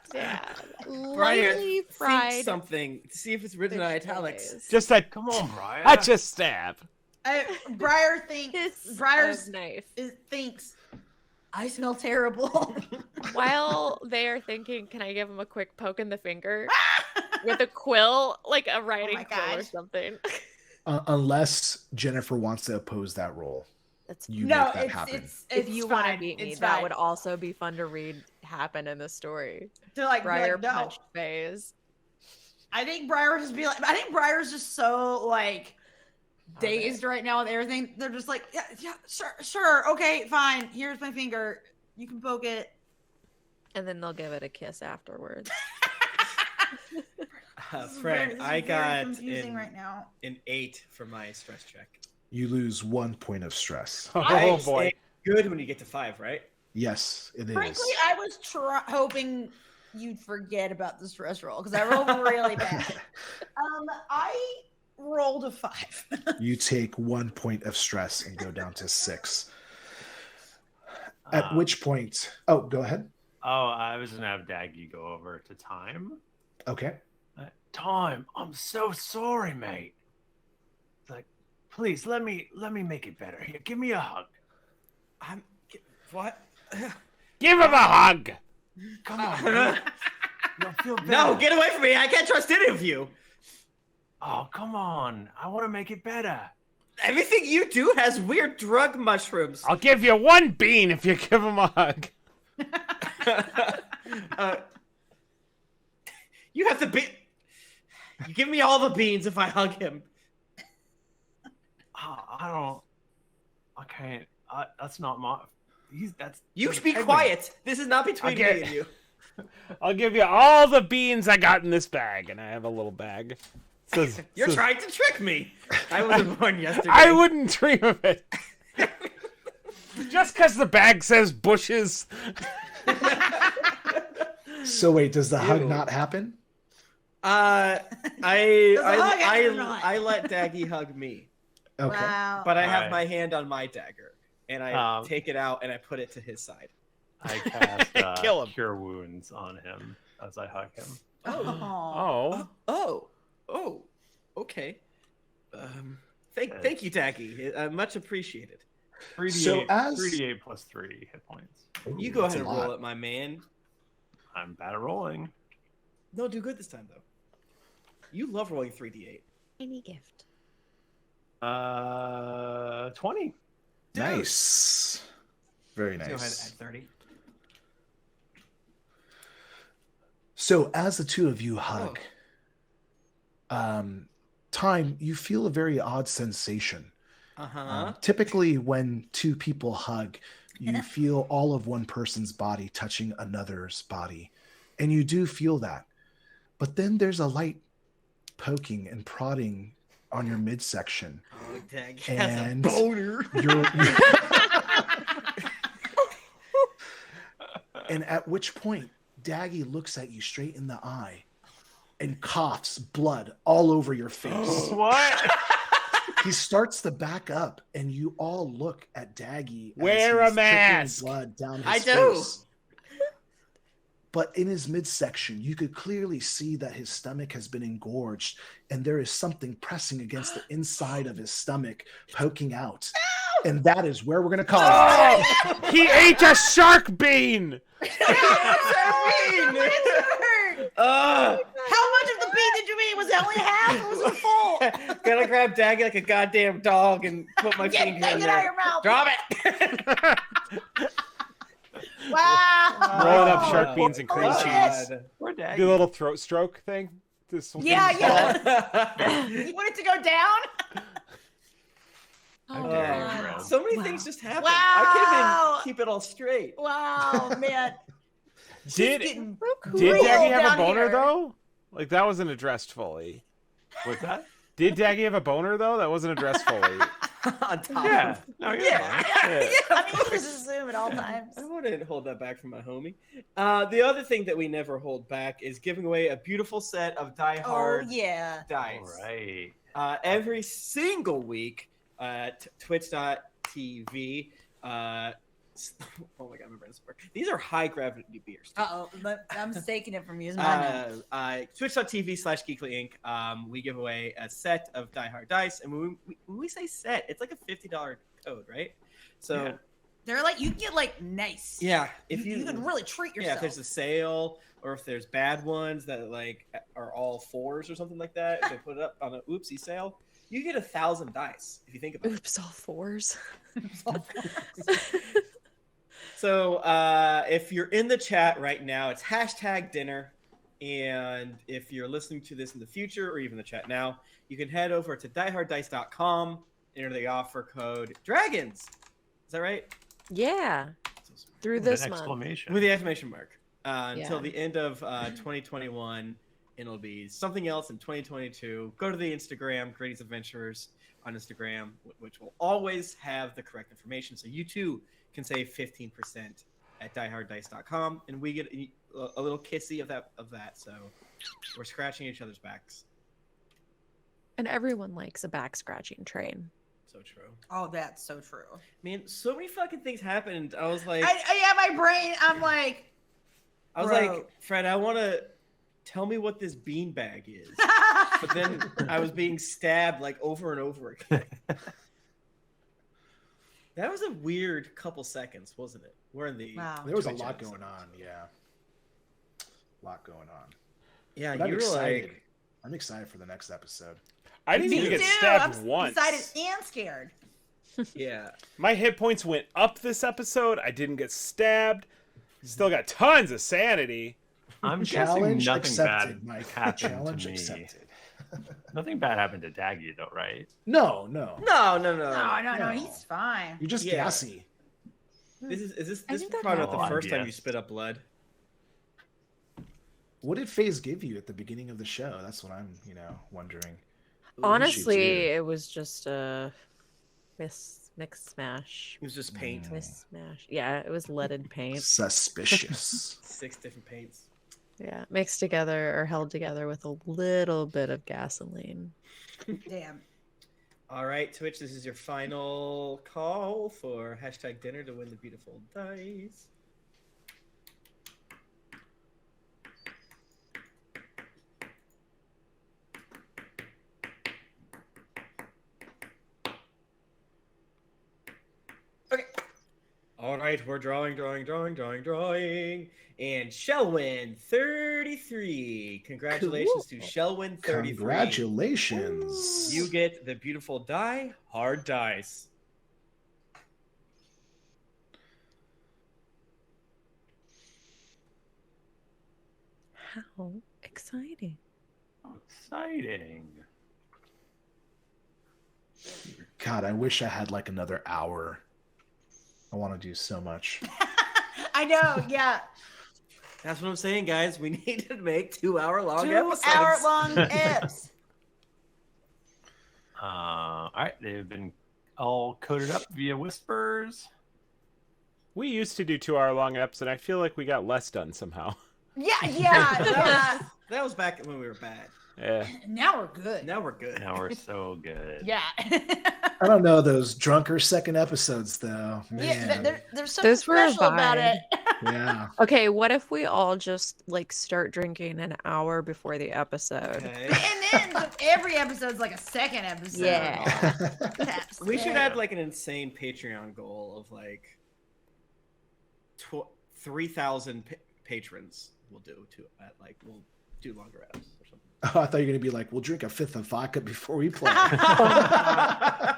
stab. Briar, Lightly think fried. something. See if it's written in italics. Just that. Come on, Brian. I just stab. Briar thinks. Hiss Briar's of knife. thinks. I smell terrible. While they are thinking, can I give him a quick poke in the finger with a quill, like a writing my quill or gosh. something? Unless Jennifer wants to oppose that roll. That's You no, make that it's happen. if you want to fine. beat me, It's that fine. would also be fun to read happen in the story. They're like, Briar no. punched Faize. I think Briar would just be like. I think Briar's just so like dazed right now with everything. They're just like, yeah, sure, okay, fine. Here's my finger. You can poke it. And then they'll give it a kiss afterwards. Frank, This is I very got confusing right now. an 8 for my stress check. You lose 1 point of stress. Oh I boy. stay good when you get to 5, right? Yes, it is. Frankly, I was hoping you'd forget about the stress roll because I rolled really bad. I rolled a 5. You take 1 point of stress and go down to 6. At which point... Oh, go ahead. Oh, I was going to have Daggie go over to Time. Okay. Time, I'm so sorry, mate. Like, please, let me make it better. Here, give me a hug. What? Give him a hug. Come on, man. You'll feel better. No, get away from me. I can't trust any of you. Oh, come on. I want to make it better. Everything you do has weird drug mushrooms. I'll give you 1 bean if you give him a hug. You have the bean. You give me all the beans if I hug him. I can't. That's not my. You should be quiet. This is not between me and you. I'll give you all the beans I got in this bag, and I have a little bag. You're trying to trick me. I wasn't born yesterday. I wouldn't dream of it. Just because the bag says bushes. So wait, does the hug not happen? I let Daggie hug me. Okay. Wow. But I have my hand on my dagger, and I take it out and I put it to his side. I cast Kill him. Cure Wounds on him as I hug him. Okay. Thank you, Daggie. Much appreciated. 3d8, So as- 3d8 plus 3 hit points. You go That's ahead a and roll lot. it, my man. I'm bad at rolling. No, do good this time though. You love rolling 3d8. Any gift. 20. Nice. Very Let's go ahead and nice. add 30. So as the two of you hug, Time, you feel a very odd sensation. Typically, when two people hug, you feel all of one person's body touching another's body, and you do feel that. But then there's a light poking and prodding on your midsection, Oh, Daggie and has a boner. And at which point, Daggie looks at you straight in the eye and coughs blood all over your face. What? He starts to back up, and you all look at Daggie. as Wear a he's trickling mask. Blood down his I do. face. But in his midsection, you could clearly see that his stomach has been engorged, and there is something pressing against the inside of his stomach, poking out. And that is where we're going to call it. Oh, he ate a shark bean. How much of the bean did you eat? Was it only half or was it full? Gotta grab Daggie like a goddamn dog and put my Get finger in it out of there. your mouth. Drop it. Wow. Rolling up shark beans and cream Oh, cheese. Poor Daggie. Do a little throat stroke thing. Yeah. You want it to go down? How Oh, dare you, God. Red. So many things just happen. Wow. I can't even keep it all straight. Wow, man. Did Getting Did real Daggie have a down boner here. though? Like that wasn't addressed fully. What's that? Did Daggie have a boner though? That wasn't addressed fully. On top Yeah. of- No, you're Yeah. fine. Yeah. I mean, you just assume at all times. I wouldn't hold that back from my homie. The other thing that we never hold back is giving away a beautiful set of Die Oh, Hard yeah. dice. All right. Every single week at twitch.tv. Oh my god, my brain's work. These are high gravity beers. Uh-oh. I'm mistaking it from using mine now. Twitch.tv/Geekly Inc. We give away a set of Die Hard dice, and when we say set, it's like a $50 code, right? So Yeah. They're like, you can get like nice. yeah, if You can really treat yeah, yourself. if there's a sale or if there's bad ones that like are all 4s or something like that, if they put it up on an oopsie sale, you get 1,000 dice if you think about it. Oops, all fours. So if you're in the chat right now, it's #dinner. And if you're listening to this in the future or even the chat now, you can head over to dieharddice.com, enter the offer code dragons. Is that right? Yeah, through With this an month. exclamation. With the exclamation mark. Until Yeah. the end of 2021. It'll be something else in 2022. Go to the Instagram, Greatest Adventurers on Instagram, which will always have the correct information. So you too can save 15% at dieharddice.com, and we get a little kissy of that. So we're scratching each other's backs. And everyone likes a back scratching train. So true. Oh, that's so true. Man, so many fucking things happened. I was like, my brain. I'm like, Fred, I want to tell me what this beanbag is. But then I was being stabbed like over and over again. That was a weird couple seconds, wasn't it? We're in the Wow. There was a Twitch lot episode. going on, yeah. A lot going on. Yeah, But I'm you were excited. like, I'm excited for the next episode. I didn't me even get too. stabbed I'm once. excited and scared. yeah. My hit points went up this episode. I didn't get stabbed. Still got tons of sanity. I'm guessing Challenge nothing accepted, bad Mike. happened Challenge to me. accepted. Nothing bad happened to Daggie, though, right? No. No. No, he's fine. You're just Yeah. gassy. This I is think that probably not the happened. first time Yes. you spit up blood. What did Faize give you at the beginning of the show? That's what I'm, wondering. Honestly, do? it was just a mix smash. It was just paint. Mix smash. Yeah, it was leaded paint. Suspicious. 6 different paints. Yeah, mixed together or held together with a little bit of gasoline. Damn. All right, Twitch, this is your final call for #dinner to win the beautiful dice. Okay. All right, we're drawing. And Shelwyn 33. Congratulations to Shelwyn 33. Congratulations. You get the beautiful die, hard dice. How exciting. Exciting. God, I wish I had like another hour. I want to do so much. I know, yeah. That's what I'm saying, guys. We need to make 2-hour-long 2 episodes. hour long eps. All right, they've been all coded up via whispers. We used to do 2-hour-long eps, and I feel like we got less done somehow. Yeah. That was back when we were bad. Yeah. Now we're good. Now we're good. Now we're so good. Yeah. I don't know those drunker second episodes though. Yeah, Man. there's something Those were a special about vibe. it. Yeah. Okay, what if we all just like start drinking an hour before the episode? Okay. And then every episode's like a second episode. Yeah. That's We should it. add like an insane Patreon goal of like 3,000 patrons. We'll do we'll do longer eps or something. Oh, I thought you were gonna be like, we'll drink a 5th of vodka before we play.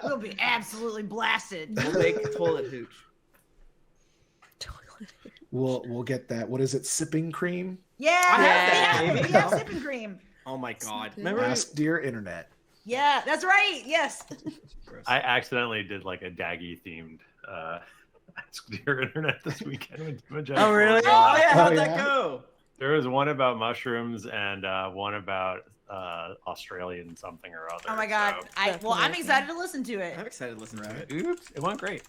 We'll be absolutely blasted. We'll make toilet hooch. We'll get that. What is it? Sipping cream? Yeah, have that, we have baby. sipping cream. Oh my god. good. Remember? Ask dear internet. Yeah, that's right. Yes. Gross. I accidentally did like a Daggie themed Ask Dear Internet this weekend with DiMauro. Oh really? Oh, Oh yeah, how'd Oh, that yeah? go? There was one about mushrooms and one about Australian something or other. Oh my god. so- I'm excited to listen to it. I'm excited to listen to it. Oops, it went great.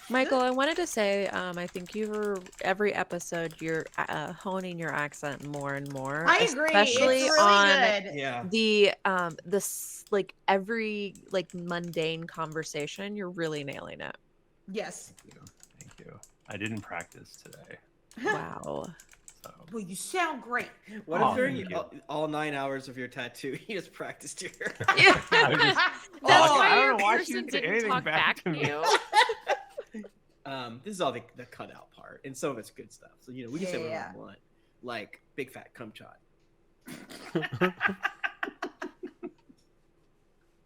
Michael, I wanted to say, I think every episode you're honing your accent more and more. I agree. Especially It's really on good. Yeah. this like every like mundane conversation, you're really nailing it. Yes. Thank you. I didn't practice today. Wow. So. Well, you sound great. What Oh, if during thank you. all 9 hours of your tattoo, you just practiced your? Yeah. I was just- That's Oh, why I don't your know why she person didn't say didn't anything talk back back to to me. you. This is all the cutout part, and some of it's good stuff. So we can say whatever Yeah. we want, like big fat cum shot.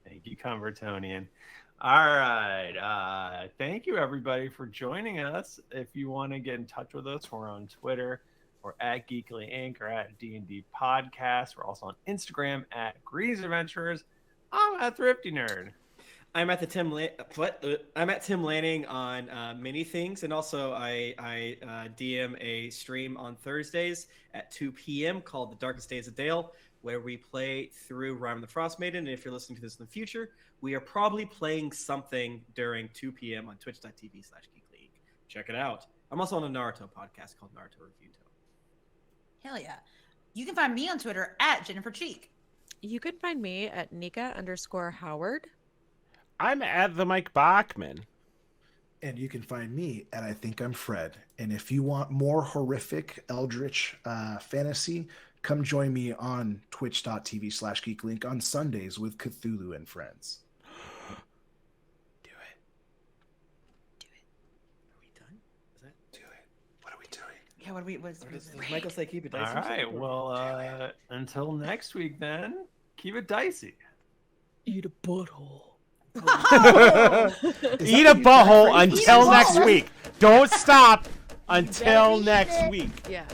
Thank you, Convertonian. All right. Thank you, everybody, for joining us. If you want to get in touch with us, we're on Twitter. We're at Geekly Inc. or at D&D Podcast. We're also on Instagram at Grease Adventurers. I'm at Thrifty Nerd. I'm at I'm at Tim Lanning on many things, and also I DM a stream on Thursdays at 2 p.m. called The Darkest Days of Dale, where we play through Rime the Frost Maiden. And if you're listening to this in the future, we are probably playing something during 2 p.m. on twitch.tv/geekly. Check it out. I'm also on a Naruto podcast called Naruto Reviewto. Hell yeah. You can find me on Twitter at Jennifer Cheek. You can find me at Nika_Howard. I'm at the Mike Bachmann. And you can find me at I Think I'm Fred. And if you want more horrific eldritch fantasy, come join me on twitch.tv/geeklink on Sundays with Cthulhu and friends. Do it. Are we done? Is that? Do it. What are we doing? Yeah, what is Does Michael say keep it dicey? All right. Well, until next week, then, keep it dicey. Eat a butthole. Eat a butthole until next week. Don't stop until next week. Yeah.